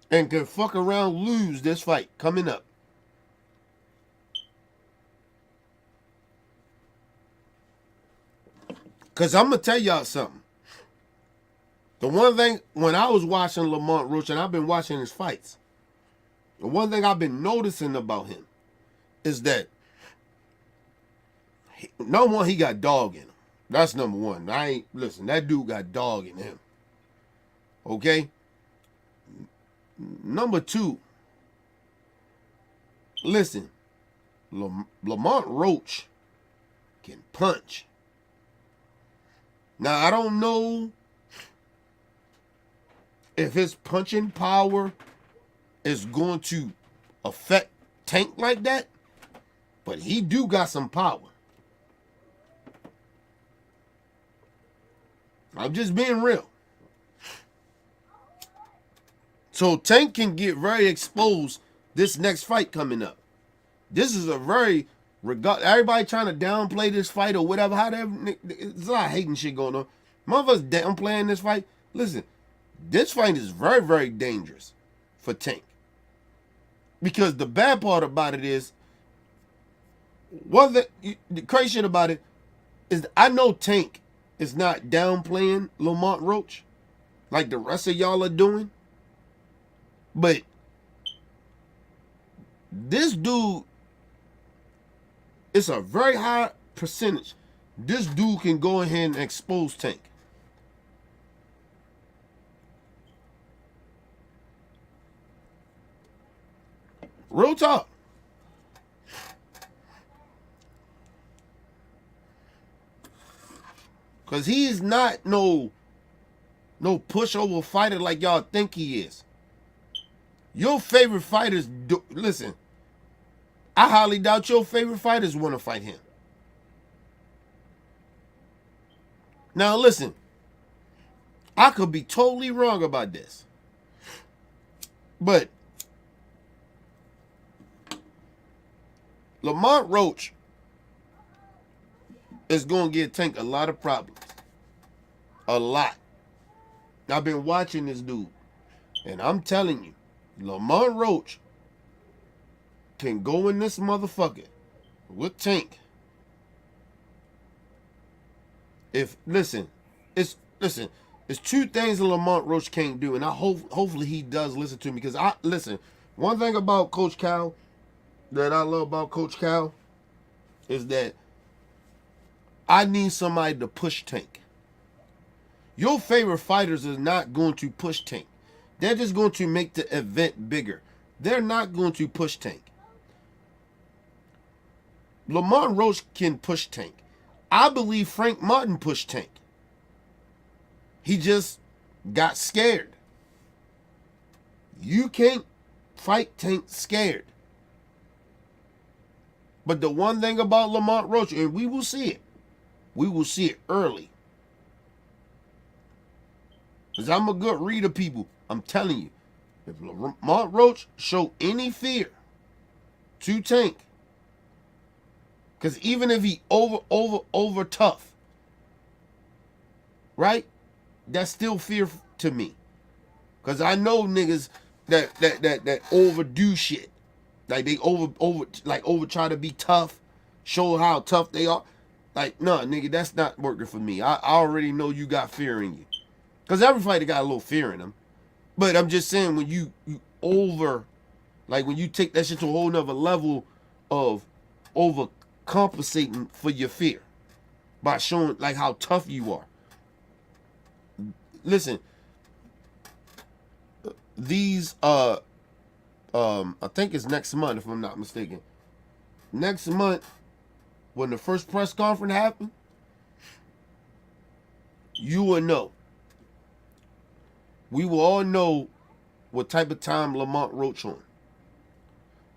and can fuck around lose this fight coming up. Because I'm going to tell y'all something. The one thing, when I was watching Lamont Roach, and I've been watching his fights, the one thing I've been noticing about him is that, number one, he got dog in him. That's number one. Listen, that dude got dog in him. Okay? Number two, listen, Lamont Roach can punch. Now, I don't know if his punching power is going to affect Tank like that, but he do got some power. I'm just being real. So Tank can get very exposed this next fight coming up. This is a very everybody trying to downplay this fight or whatever. There's a lot of hating shit going on. Motherfuckers downplaying this fight. Listen, this fight is very, very dangerous for Tank. Because the bad part about it is, the crazy shit about it is I know Tank is not downplaying Lamont Roach like the rest of y'all are doing. But this dude, it's a very high percentage. This dude can go ahead and expose Tank. Real talk. Because he is not no pushover fighter like y'all think he is. Your favorite fighters, listen, I highly doubt your favorite fighters want to fight him. Now listen, I could be totally wrong about this. But Lamont Roach is going to give Tank a lot of problems. A lot. I've been watching this dude. And I'm telling you, Lamont Roach can go in this motherfucker with Tank. Listen, it's two things that Lamont Roach can't do, and hopefully he does listen to me, because listen, One thing about Coach Cal that I love about Coach Cal is that I need somebody to push Tank. Your favorite fighters is not going to push Tank. They're just going to make the event bigger. They're not going to push Tank. Lamont Roach can push Tank. I believe Frank Martin pushed Tank. He just got scared. You can't fight Tank scared. But the one thing about Lamont Roach, and we will see it early. Because I'm a good reader, people. I'm telling you, if Lamont Roach show any fear to Tank, because even if he over tough, right? That's still fear to me. Because I know niggas that overdo shit. Like they over try to be tough, show how tough they are. Like, no, nigga, that's not working for me. I already know you got fear in you. Because every fighter got a little fear in them. But I'm just saying, when you over, like when you take that shit to a whole nother level of overcompensating for your fear by showing like how tough you are. Listen, these I think it's next month, if I'm not mistaken. Next month, when the first press conference happened, you will know. We will all know what type of time Lamont Roach on.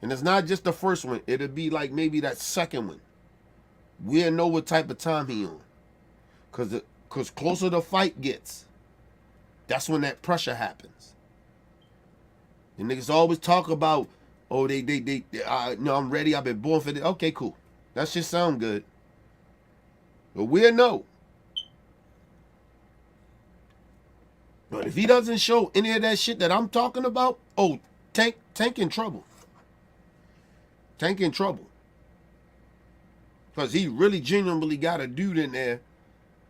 And it's not just the first one. It'll be like maybe that second one. We'll know what type of time he on. Because closer the fight gets, that's when that pressure happens. And niggas always talk about, oh, no, I'm ready. I've been born for this. Okay, cool. That shit sound good. But we'll know. But if he doesn't show any of that shit that I'm talking about, oh, Tank in trouble. Tank in trouble. Because he really genuinely got a dude in there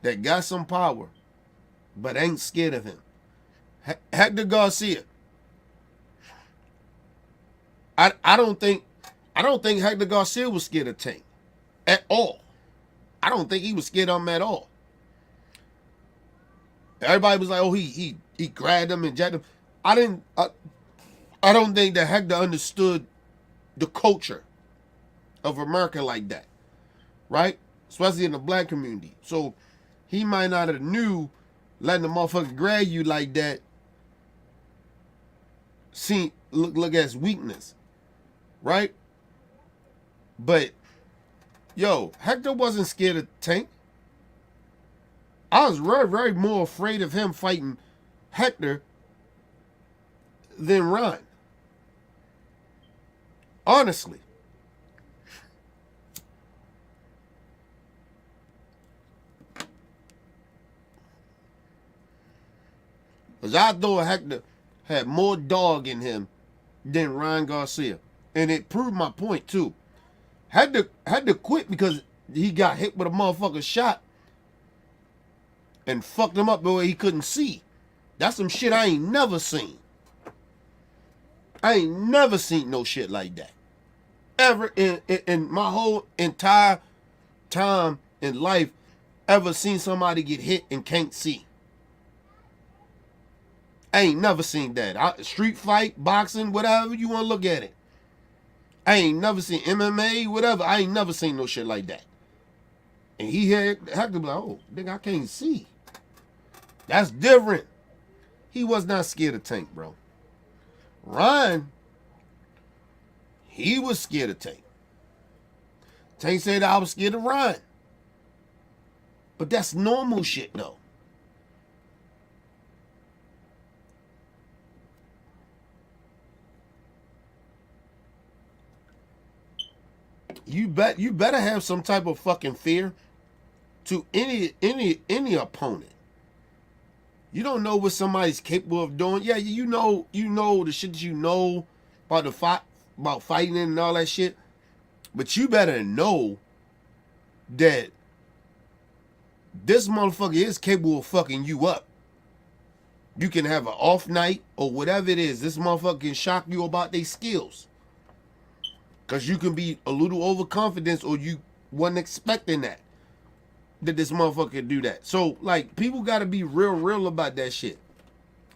that got some power, but ain't scared of him. Hector Garcia. I don't think Hector Garcia was scared of Tank at all. I don't think he was scared of him at all. Everybody was like, oh, he grabbed him and jacked him. I don't think that Hector understood the culture of America like that, right? Especially in the black community. So he might not have knew letting the motherfucker grab you like that look as weakness, right? But yo, Hector wasn't scared of Tank. I was very, very more afraid of him fighting Hector than Ron. Honestly. Because I thought Hector had more dog in him than Ryan Garcia. And it proved my point, too. Had to quit because he got hit with a motherfucking shot and fucked him up the way he couldn't see. That's some shit I ain't never seen. I ain't never seen no shit like that. Ever in my whole entire time in life, ever seen somebody get hit and can't see. I ain't never seen that. Street fight, boxing, whatever you want to look at it. I ain't never seen MMA, whatever. I ain't never seen no shit like that. And he had to be like, oh, nigga, I can't see. That's different. He was not scared of Tank, bro. Ryan, he was scared of Tank. Tank said I was scared of Ryan. But that's normal shit, though. You better have some type of fucking fear to any opponent. You don't know what somebody's capable of doing. Yeah, you know the shit that you know about the fight, about fighting and all that shit. But you better know that this motherfucker is capable of fucking you up. You can have an off night or whatever it is. This motherfucker can shock you about their skills. Because you can be a little overconfident or you wasn't expecting that this motherfucker could do that. So, like, people got to be real about that shit.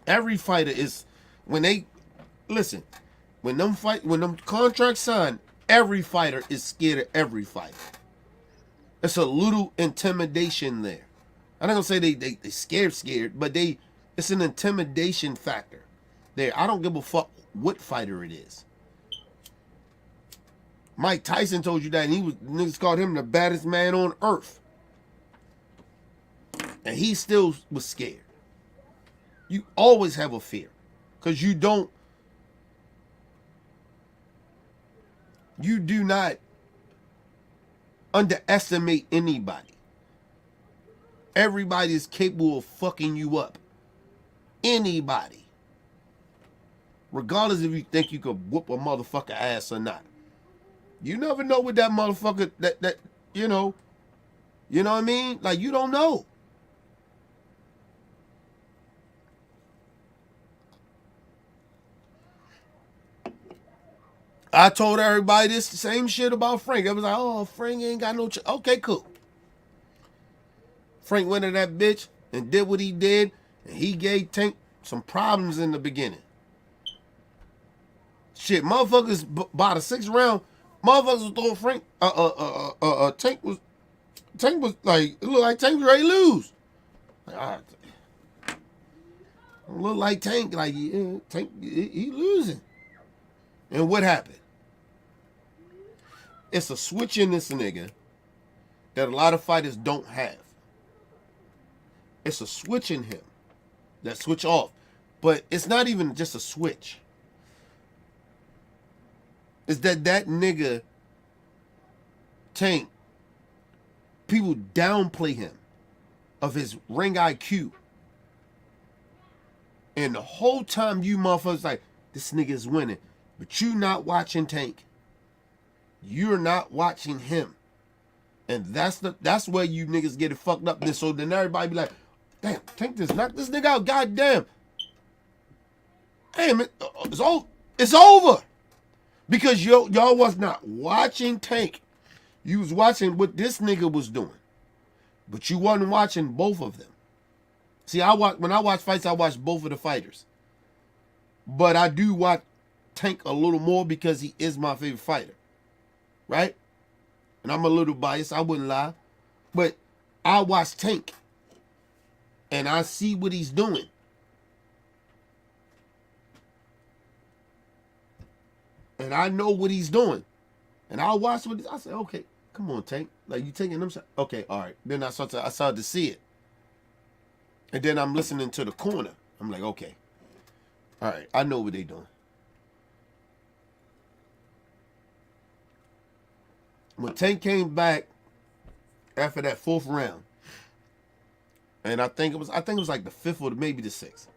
Every fighter is, when them contracts signed, every fighter is scared of every fighter. It's a little intimidation there. I'm not gonna say they scared, but it's an intimidation factor there. I don't give a fuck what fighter it is. Mike Tyson told you that, and niggas called him the baddest man on earth. And he still was scared. You always have a fear. Because you do not underestimate anybody. Everybody is capable of fucking you up. Anybody. Regardless if you think you could whoop a motherfucker ass or not. You never know what that motherfucker, that you know what I mean? Like, you don't know. I told everybody this same shit about Frank. I was like, oh, Frank ain't got no... Okay, cool. Frank went to that bitch and did what he did, and he gave Tank some problems in the beginning. Shit, motherfuckers by the 6th round, motherfuckers was throwing Frank... Tank was like... It looked like Tank was ready to lose. Like, look like Tank, like, yeah, Tank, he losing. And what happened? It's a switch in this nigga that a lot of fighters don't have. It's a switch in him that switch off. But it's not even just a switch. It's that nigga, Tank, people downplay him of his ring IQ. And the whole time you motherfuckers like, this nigga is winning. But you not watching Tank. You're not watching him. And that's where you niggas get it fucked up. So then everybody be like, damn, Tank just knocked this nigga out. Goddamn. Damn, it's over. Because y'all was not watching Tank. You was watching what this nigga was doing. But you wasn't watching both of them. See, when I watch fights, I watch both of the fighters. But I do watch Tank a little more because he is my favorite fighter. Right? And I'm a little biased, I wouldn't lie. But I watch Tank. And I see what he's doing. And I know what he's doing. And I watch what I say, okay, come on, Tank. Like, you taking them shots? Okay, all right. Then I started to see it. And then I'm listening to the corner. I'm like, okay. All right, I know what they're doing. When Tank came back after that 4th round, and I think it was like the 5th or maybe the 6th.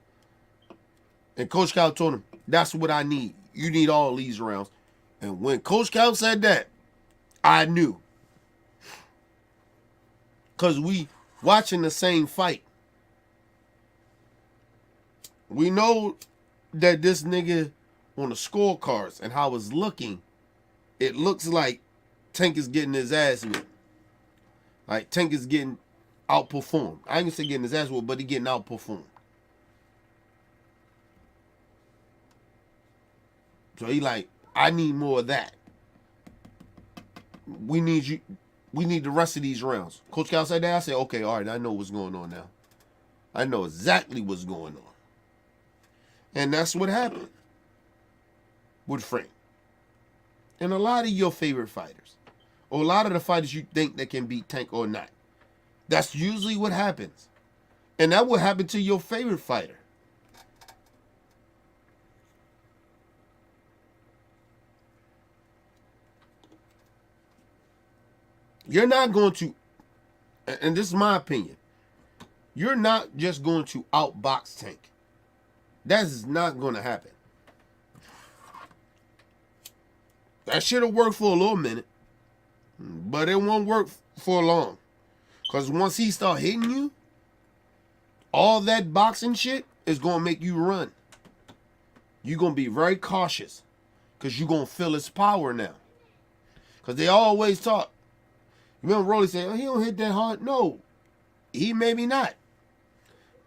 And Coach Cal told him, that's what I need. You need all these rounds. And when Coach Cal said that, I knew. Because we watching the same fight. We know that this nigga on the scorecards and how it's looking, it looks like Tank is getting his ass whipped. Like, Tank is getting outperformed. I ain't gonna say getting his ass whipped, but he getting outperformed. So he like, I need more of that. We need the rest of these rounds. Coach Cal said that. I said, okay, all right, I know what's going on now. I know exactly what's going on. And that's what happened with Frank. And a lot of your favorite fighters, or a lot of the fighters you think that can beat Tank or not. That's usually what happens. And that will happen to your favorite fighter. You're not going to, and this is my opinion, you're not just going to outbox Tank. That is not going to happen. That should have worked for a little minute, but it won't work for long. Because once he start hitting you, all that boxing shit is going to make you run. You're going to be very cautious because you're going to feel its power now. Because they always talk. You remember Rolly said, oh, he don't hit that hard. No, he maybe not.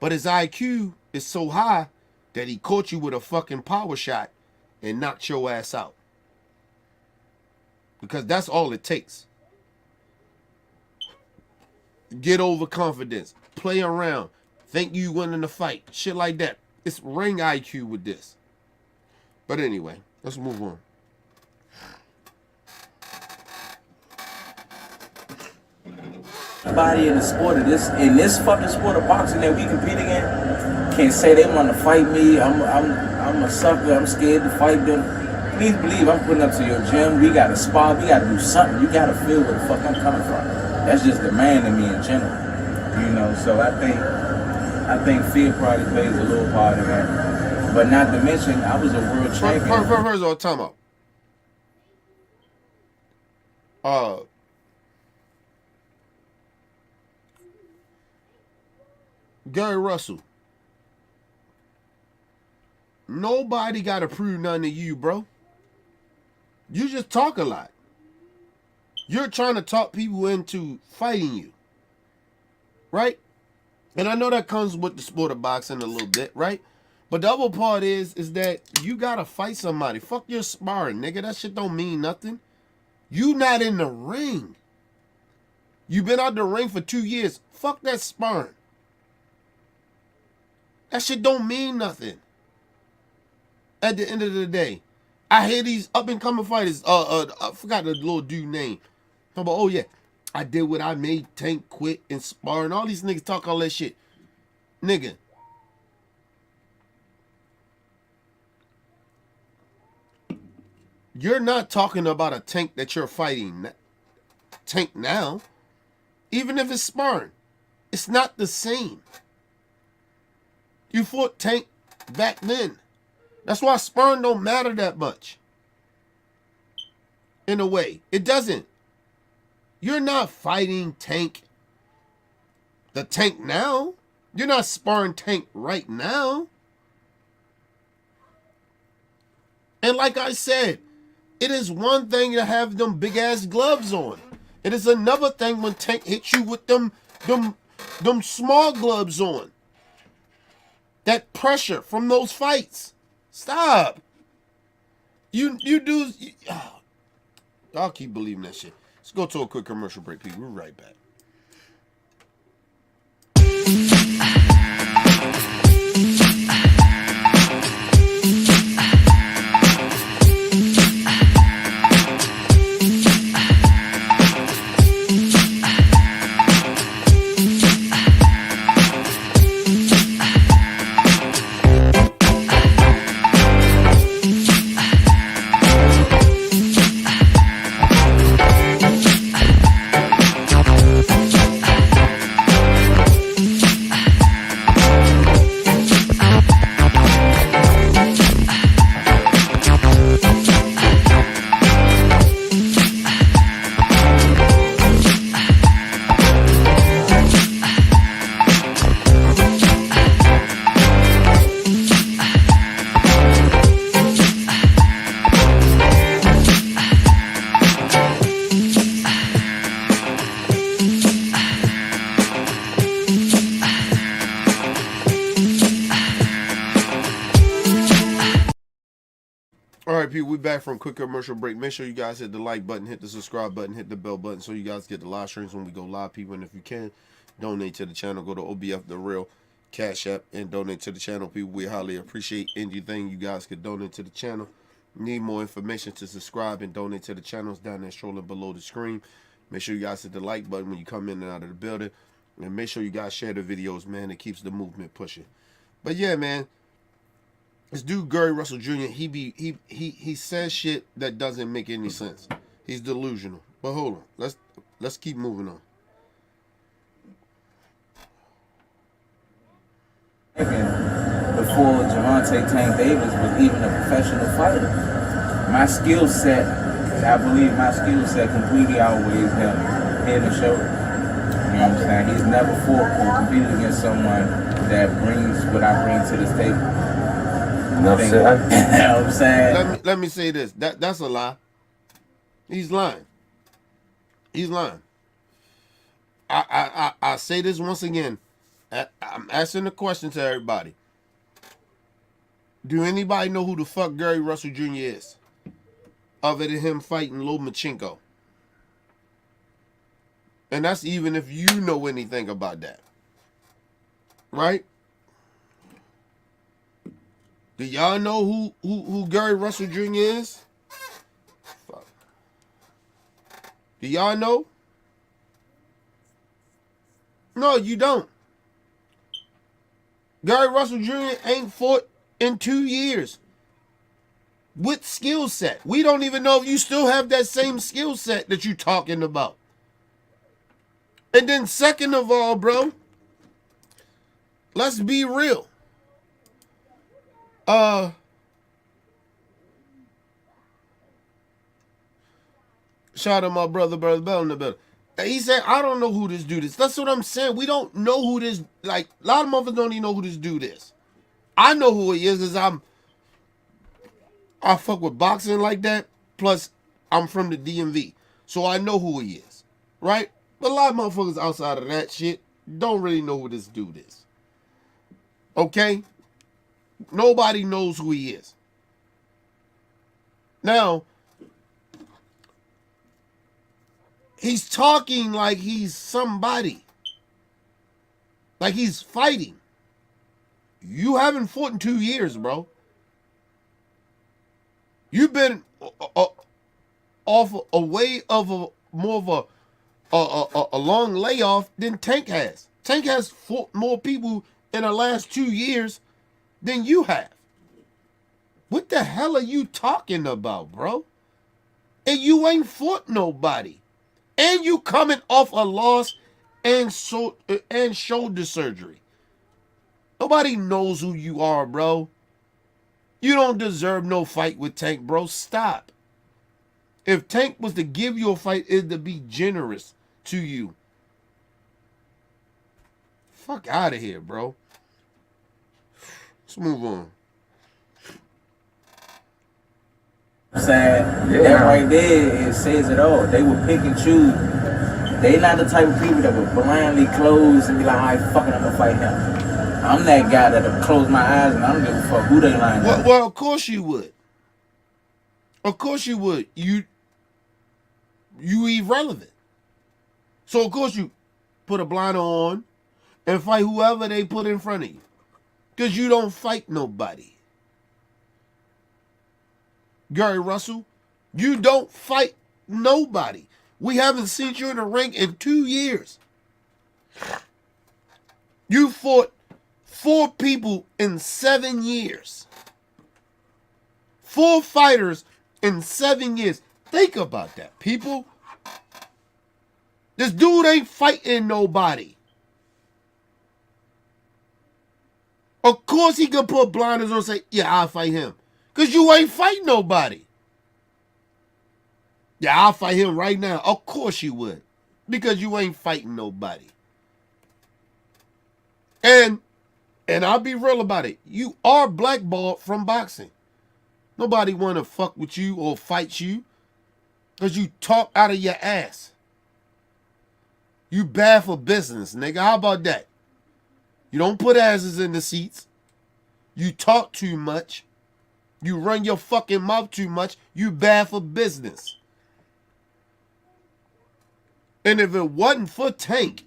But his IQ is so high that he caught you with a fucking power shot and knocked your ass out. Because that's all it takes. Get over confidence. Play around. Think you winning the fight. Shit like that. It's ring IQ with this. But anyway, let's move on. Nobody in the sport of this, in this fucking sport of boxing that we compete in, can't say they want to fight me. I'm a sucker. I'm scared to fight them. Please believe I'm putting up to your gym. We got to spar. We got to do something. You got to feel where the fuck I'm coming from. That's just the man in me in general, you know. So I think fear probably plays a little part in that. But not to mention, I was a world champion. First of all, time out. Gary Russell. Nobody got to prove nothing to you, bro. You just talk a lot. You're trying to talk people into fighting you. Right? And I know that comes with the sport of boxing a little bit, right? But the other part is that you got to fight somebody. Fuck your sparring, nigga. That shit don't mean nothing. You not in the ring. You been out the ring for 2 years. Fuck that sparring. That shit don't mean nothing. At the end of the day, I hear these up and coming fighters. I forgot the little dude name. Talking about, oh yeah, I did what I made Tank quit and sparring. All these niggas talk all that shit, nigga. You're not talking about a Tank that you're fighting. Tank now, even if it's sparring, it's not the same. You fought Tank back then. That's why sparring don't matter that much. In a way. It doesn't. You're not fighting Tank. The Tank now. You're not sparring Tank right now. And like I said, it is one thing to have them big ass gloves on. It is another thing when Tank hits you with them small gloves on. That pressure from those fights. Stop. You do. I'll keep believing that shit. Let's go to a quick commercial break, people. We'll be right back. Alright, people, we back from quick commercial break. Make sure you guys hit the like button, hit the subscribe button, hit the bell button so you guys get the live streams when we go live, people. And if you can, donate to the channel. Go to OBF The Real Cash App and donate to the channel, people. We highly appreciate anything you guys could donate to the channel. Need more information to subscribe and donate to the channels down there strolling below the screen. Make sure you guys hit the like button when you come in and out of the building. And make sure you guys share the videos, man. It keeps the movement pushing. But yeah, man. This dude Gary Russell Jr. He says shit that doesn't make any sense. He's delusional. But hold on, let's keep moving on. Before Gervonta Tank Davis was even a professional fighter, my skill set, I believe my skill set completely outweighs him head and shoulder. You know what I'm saying? He's never fought or competed against someone that brings what I bring to this table. Enough said. You know what I'm saying? Let me say this. That's a lie. He's lying. He's lying. I say this once again. I'm asking the question to everybody. Do anybody know who the fuck Gary Russell Jr. is? Other than him fighting Lomachenko. And that's even if you know anything about that. Right? Do y'all know who Gary Russell Jr. is? Fuck. Do y'all know? No, you don't. Gary Russell Jr. ain't fought in 2 years. What skill set? We don't even know if you still have that same skill set that you talking about. And then second of all, bro, let's be real. Shout out my brother Bell in the building. He said, I don't know who this dude is. That's what I'm saying. We don't know who this, like, a lot of motherfuckers don't even know who this dude is. I know who he is because I fuck with boxing like that. Plus, I'm from the DMV. So I know who he is. Right? But a lot of motherfuckers outside of that shit don't really know who this dude is. Okay? Nobody knows who he is. Now, he's talking like he's somebody. Like he's fighting. You haven't fought in 2 years, bro. You've been off a way of more of a long layoff than Tank has. Tank has fought more people in the last 2 years than you have. What the hell are you talking about, bro? And you ain't fought nobody. And you coming off a loss and shoulder surgery. Nobody knows who you are, bro. You don't deserve no fight with Tank, bro. Stop. If Tank was to give you a fight, it'd be generous to you. Fuck out of here, bro. Let's move on. I'm saying that right there, it says it all. They would pick and choose. They not the type of people that would blindly close and be like, all right, fuck it, I'm gonna fight him. I'm that guy that'll close my eyes and I don't give a fuck who they line up. Well, of course you would. Of course you would. You irrelevant. So of course you put a blinder on and fight whoever they put in front of you. Because you don't fight nobody. Gary Russell, you don't fight nobody. We haven't seen you in the ring in 2 years. You fought 4 people in 7 years. 4 fighters in 7 years. Think about that, people. This dude ain't fighting nobody. Of course he could put blinders on and say, yeah, I'll fight him. Because you ain't fighting nobody. Yeah, I'll fight him right now. Of course you would. Because you ain't fighting nobody. And I'll be real about it. You are blackballed from boxing. Nobody want to fuck with you or fight you. Because you talk out of your ass. You bad for business, nigga. How about that? You don't put asses in the seats. You talk too much. You run your fucking mouth too much. You bad for business. And if it wasn't for Tank,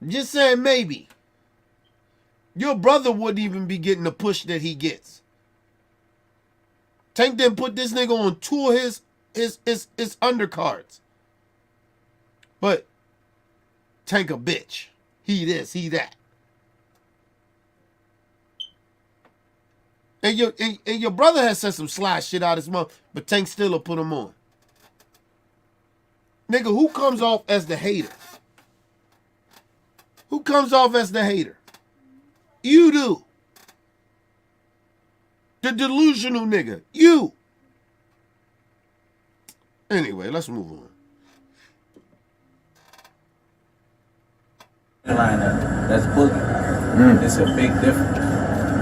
just saying maybe, your brother wouldn't even be getting the push that he gets. Tank didn't put this nigga on 2 of his undercards. But Tank a bitch. He this, he that. And your brother has said some sly shit out of his mouth, but Tank still will put him on. Nigga, who comes off as the hater? Who comes off as the hater? You do. The delusional nigga. You. Anyway, let's move on. That's boogie. It's a big difference.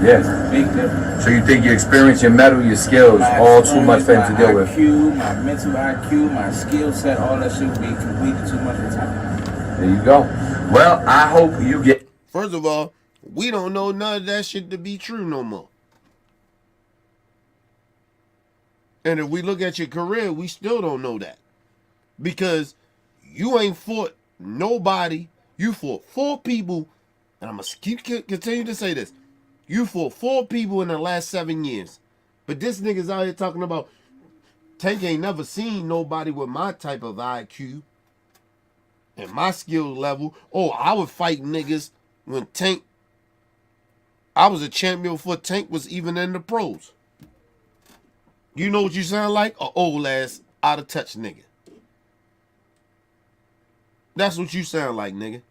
Yes. Big difference. So you think your experience, your metal, your skills, all too much for him to deal with? My IQ, my mental IQ, my skill set, all that shit would be completely too much of the time. There you go. Well, I hope you get... First of all, we don't know none of that shit to be true no more. And if we look at your career, we still don't know that. Because you ain't fought nobody. You fought 4 people, and I'm going to continue to say this. You fought 4 people in the last 7 years. But this nigga's out here talking about, Tank ain't never seen nobody with my type of IQ and my skill level. Oh, I would fight niggas when Tank, I was a champion before Tank was even in the pros. You know what you sound like? An old ass, out of touch nigga. That's what you sound like, nigga.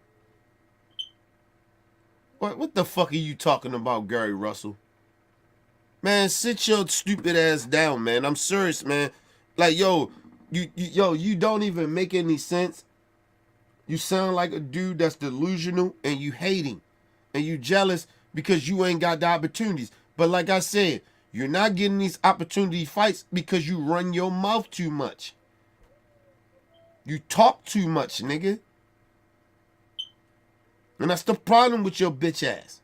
What the fuck are you talking about, Gary Russell? Man, sit your stupid ass down, man. I'm serious, man. Like, yo, you don't even make any sense. You sound like a dude that's delusional and you hating. And you jealous because you ain't got the opportunities. But like I said, you're not getting these opportunity fights because you run your mouth too much. You talk too much, nigga. And that's the problem with your bitch ass.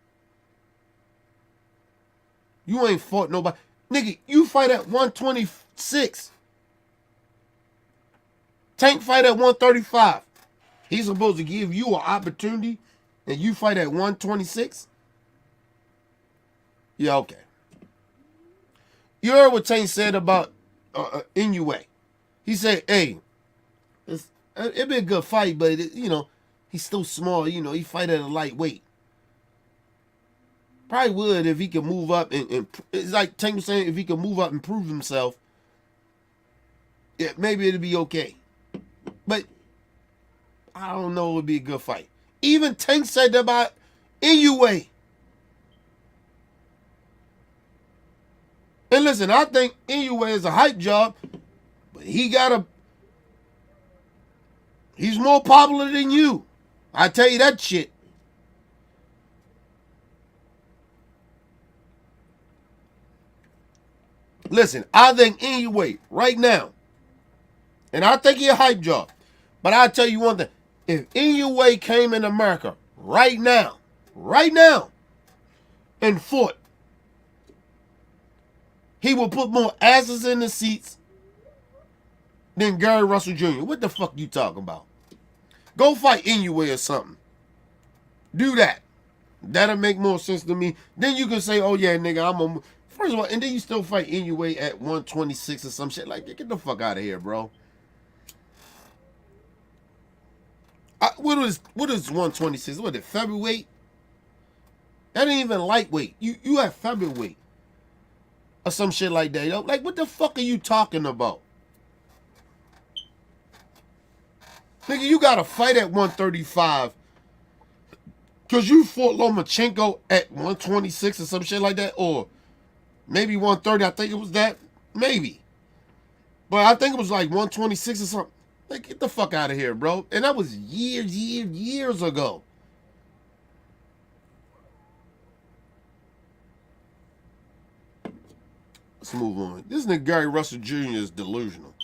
You ain't fought nobody. Nigga, you fight at 126. Tank fight at 135. He's supposed to give you an opportunity and you fight at 126? Yeah, okay. You heard what Tank said about Inoue. He said, hey, it'd be a good fight, but, he's still small. He fight at a lightweight. Probably would if he could move up and it's like Tank was saying, if he could move up and prove himself, yeah, maybe it'd be okay. But I don't know, it would be a good fight. Even Tank said that about Inoue. And listen, I think Inoue is a hype job, but he's more popular than you. I tell you that shit. Listen, I think Inoue right now, and I think he's a hype job, but I'll tell you one thing. If Inoue came in America right now, and fought, he will put more asses in the seats than Gary Russell Jr. What the fuck you talking about? Go fight Inoue or something. Do that. That'll make more sense to me. Then you can say, oh yeah, nigga, first of all, and then you still fight Inoue at 126 or some shit. Like, get the fuck out of here, bro. What is 126? What is it, featherweight? That ain't even lightweight. You have featherweight. Or some shit like that. Yo. Like, what the fuck are you talking about? Nigga, you got to fight at 135 because you fought Lomachenko at 126 or some shit like that. Or maybe 130. I think it was that. Maybe. But I think it was like 126 or something. Like, get the fuck out of here, bro. And that was years ago. Let's move on. This nigga Gary Russell Jr. is delusional.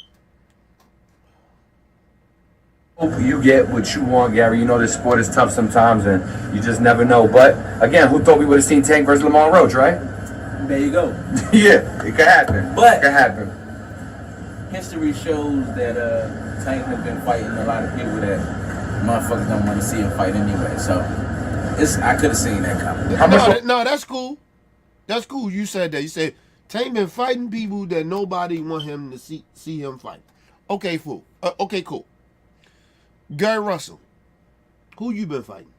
Hope you get what you want, Gary. You know this sport is tough sometimes, and you just never know. But again, who thought we would have seen Tank versus Lamont Roach, right? There you go. Yeah, it could happen. But it could happen. History shows that Tank has been fighting a lot of people that motherfuckers don't want to see him fight anyway. So I could have seen that coming. No, that's cool. That's cool. You said that. You said Tank been fighting people that nobody want him to see him fight. Okay, fool. Okay, cool. Gary Russell, who you been fighting?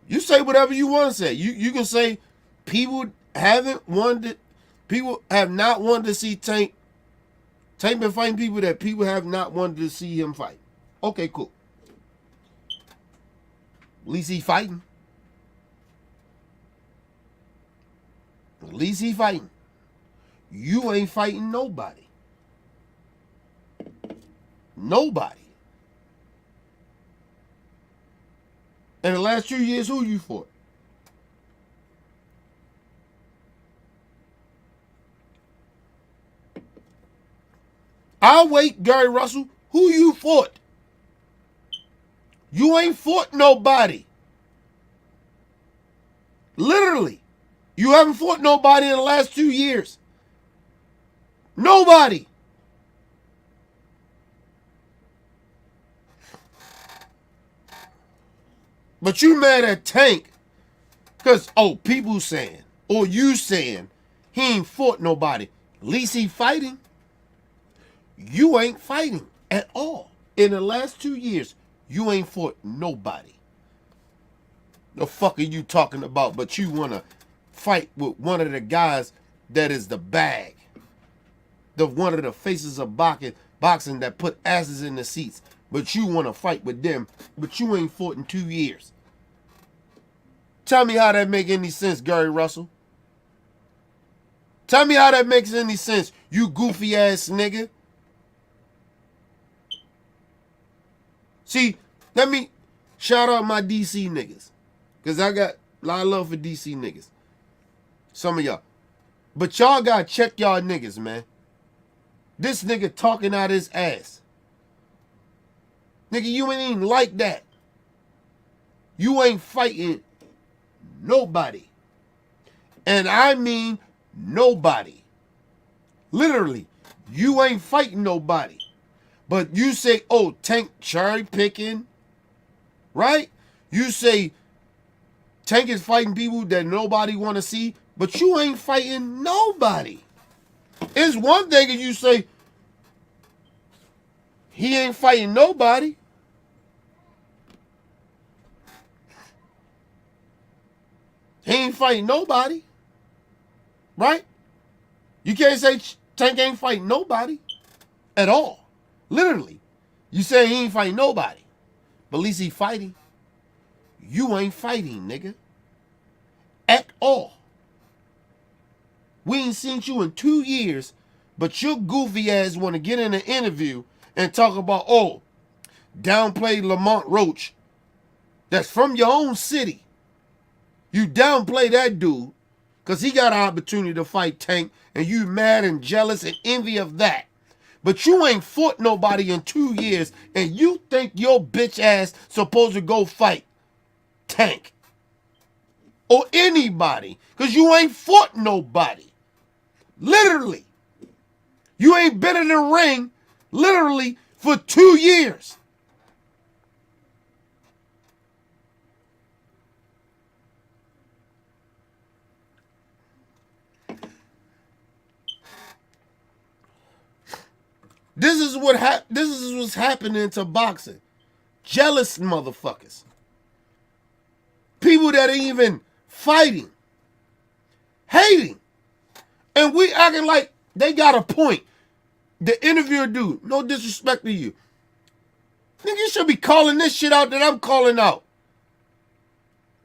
You say whatever you want to say. You can say people have not wanted to see Tank. Tank been fighting people that people have not wanted to see him fight. Okay, cool. At least he fighting. At least he fighting. You ain't fighting nobody. Nobody. In the last 2 years, who you fought? I'll wait, Gary Russell. Who you fought? You ain't fought nobody. Literally. You haven't fought nobody in the last 2 years. Nobody. But you mad at Tank because, people saying, or you saying, he ain't fought nobody. At least he fighting. You ain't fighting at all. In the last 2 years, you ain't fought nobody. The fuck are you talking about? But you want to fight with one of the guys that is the bag. One of the faces of boxing that put asses in the seats. But you want to fight with them. But you ain't fought in 2 years. Tell me how that make any sense, Gary Russell. Tell me how that makes any sense, you goofy ass nigga. See, let me shout out my DC niggas. Because I got a lot of love for DC niggas. Some of y'all. But y'all got to check y'all niggas, man. This nigga talking out his ass. Nigga, you ain't even like that. You ain't fighting nobody. And I mean nobody. Literally, you ain't fighting nobody. But you say, Tank cherry picking, right? You say Tank is fighting people that nobody want to see, but you ain't fighting nobody. It's one thing if you say he ain't fighting nobody. He ain't fighting nobody. Right? You can't say Tank ain't fighting nobody at all. Literally. You say he ain't fighting nobody. But at least he fighting. You ain't fighting, nigga. At all. We ain't seen you in 2 years, but your goofy ass want to get in an interview and talk about, downplay Lamont Roach. That's from your own city. You downplay that dude because he got an opportunity to fight Tank, and you mad and jealous and envy of that. But you ain't fought nobody in 2 years, and you think your bitch ass supposed to go fight Tank or anybody because you ain't fought nobody. Literally. You ain't been in the ring literally for 2 years. This is what's happening to boxing. Jealous motherfuckers. People that ain't even fighting. Hating. And we acting like they got a point. The interviewer dude, no disrespect to you. Nigga, you should be calling this shit out that I'm calling out.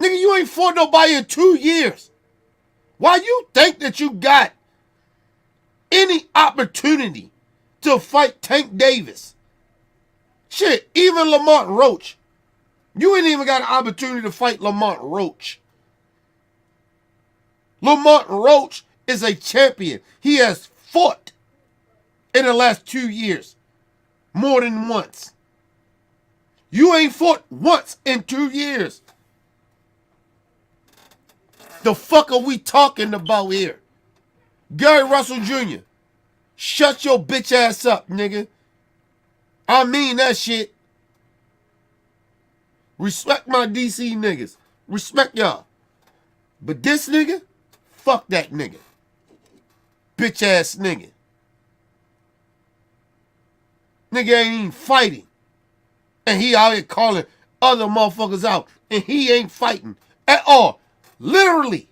Nigga, you ain't fought nobody in 2 years. Why you think that you got any opportunity to fight Tank Davis? Shit, even Lamont Roach. You ain't even got an opportunity to fight Lamont Roach. Lamont Roach is a champion. He has fought in the last 2 years. More than once. You ain't fought once in 2 years. The fuck are we talking about here? Gary Russell Jr., shut your bitch ass up, nigga. I mean that shit. Respect my DC niggas. Respect y'all. But this nigga, fuck that nigga. Bitch ass nigga. Nigga ain't even fighting. And he out here calling other motherfuckers out. And he ain't fighting at all. Literally.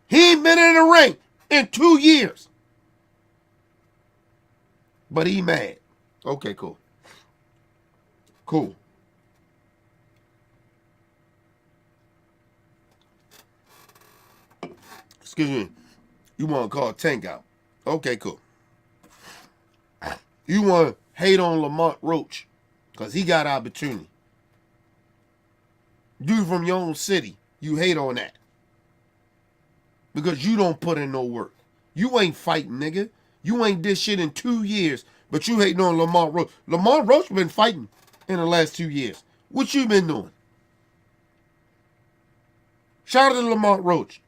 He ain't been in the ring in 2 years. But he mad. Okay, cool. Cool. Excuse me. You want to call Tank out. Okay, cool. You want to hate on Lamont Roach because he got opportunity. Dude from your own city, you hate on that. Because you don't put in no work. You ain't fighting, nigga. You ain't did shit in 2 years, but you hating on Lamont Roach. Lamont Roach been fighting in the last 2 years. What you been doing? Shout out to Lamont Roach.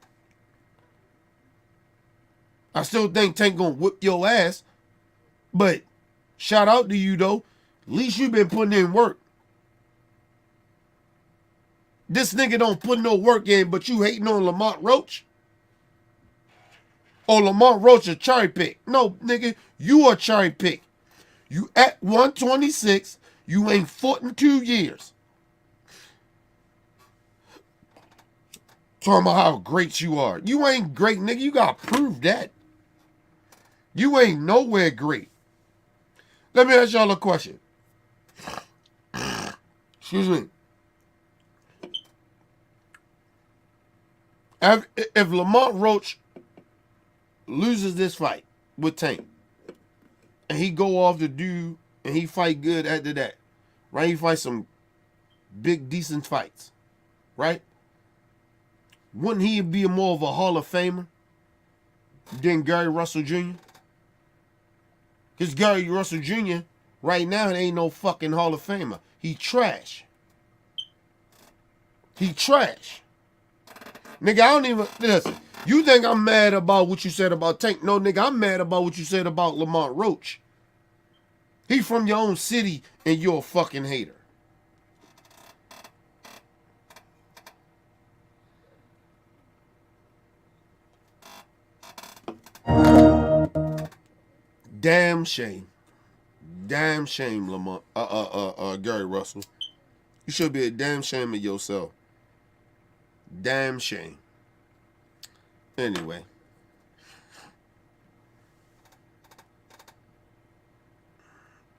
I still think Tank gonna whip your ass, but shout out to you though. At least you been putting in work. This nigga don't put no work in, but you hating on Lamont Roach? Or Lamont Roach a cherry pick? No, nigga, you a cherry pick. You at 126, you ain't fought in 2 years. Talking about how great you are. You ain't great, nigga. You gotta prove that. You ain't nowhere great. Let me ask y'all a question. Excuse me. If Lamont Roach loses this fight with Tank, and he go off to do, and he fight good after that, right? He fight some big, decent fights, right? Wouldn't he be more of a Hall of Famer than Gary Russell Jr.? Because Gary Russell Jr. right now ain't no fucking Hall of Famer. He trash. He trash. Nigga, I don't even, listen, you think I'm mad about what you said about Tank? No, nigga, I'm mad about what you said about Lamont Roach. He from your own city and you're a fucking hater. Damn shame. Damn shame, Lamont. Gary Russell. You should be a damn shame of yourself. Damn shame. Anyway.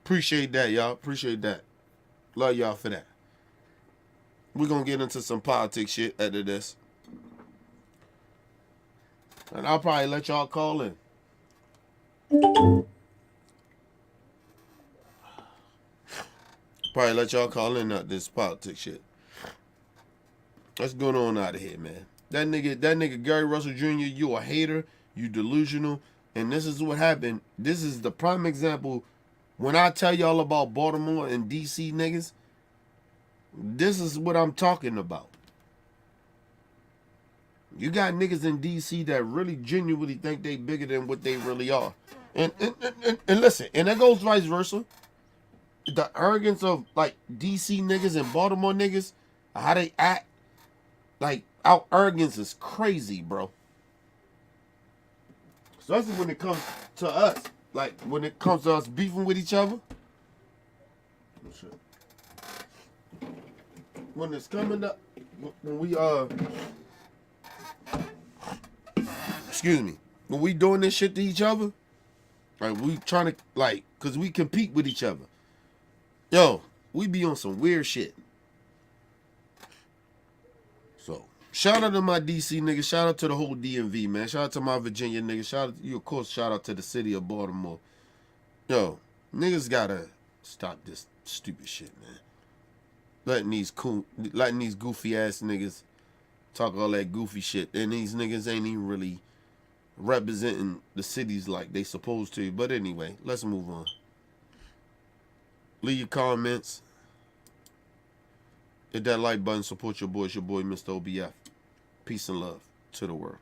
Appreciate that, y'all. Appreciate that. Love y'all for that. We're going to get into some politics shit after this. And I'll probably let y'all call in. Probably let y'all call in this politics shit. What's going on out of here, man? That nigga Gary Russell Jr., you a hater, you delusional, and this is what happened. This is the prime example. When I tell y'all about Baltimore and DC niggas, this is what I'm talking about. You got niggas in DC that really genuinely think they bigger than what they really are. And listen, and that goes vice versa. The arrogance of like DC niggas and Baltimore niggas, how they act, like our arrogance is crazy, bro. Especially when it comes to us, like when it comes to us beefing with each other. When it's coming up, when we excuse me, when we doing this shit to each other, like we trying to like, cause we compete with each other. Yo, we be on some weird shit. So, shout out to my DC niggas. Shout out to the whole DMV, man. Shout out to my Virginia niggas. Shout out to you, of course. Shout out to the city of Baltimore. Yo, niggas gotta stop this stupid shit, man. Letting these goofy ass niggas talk all that goofy shit, and these niggas ain't even really representing the cities like they supposed to. But anyway, let's move on. Leave your comments. Hit that like button. Support your boys. Your boy, Mr. OBF. Peace and love to the world.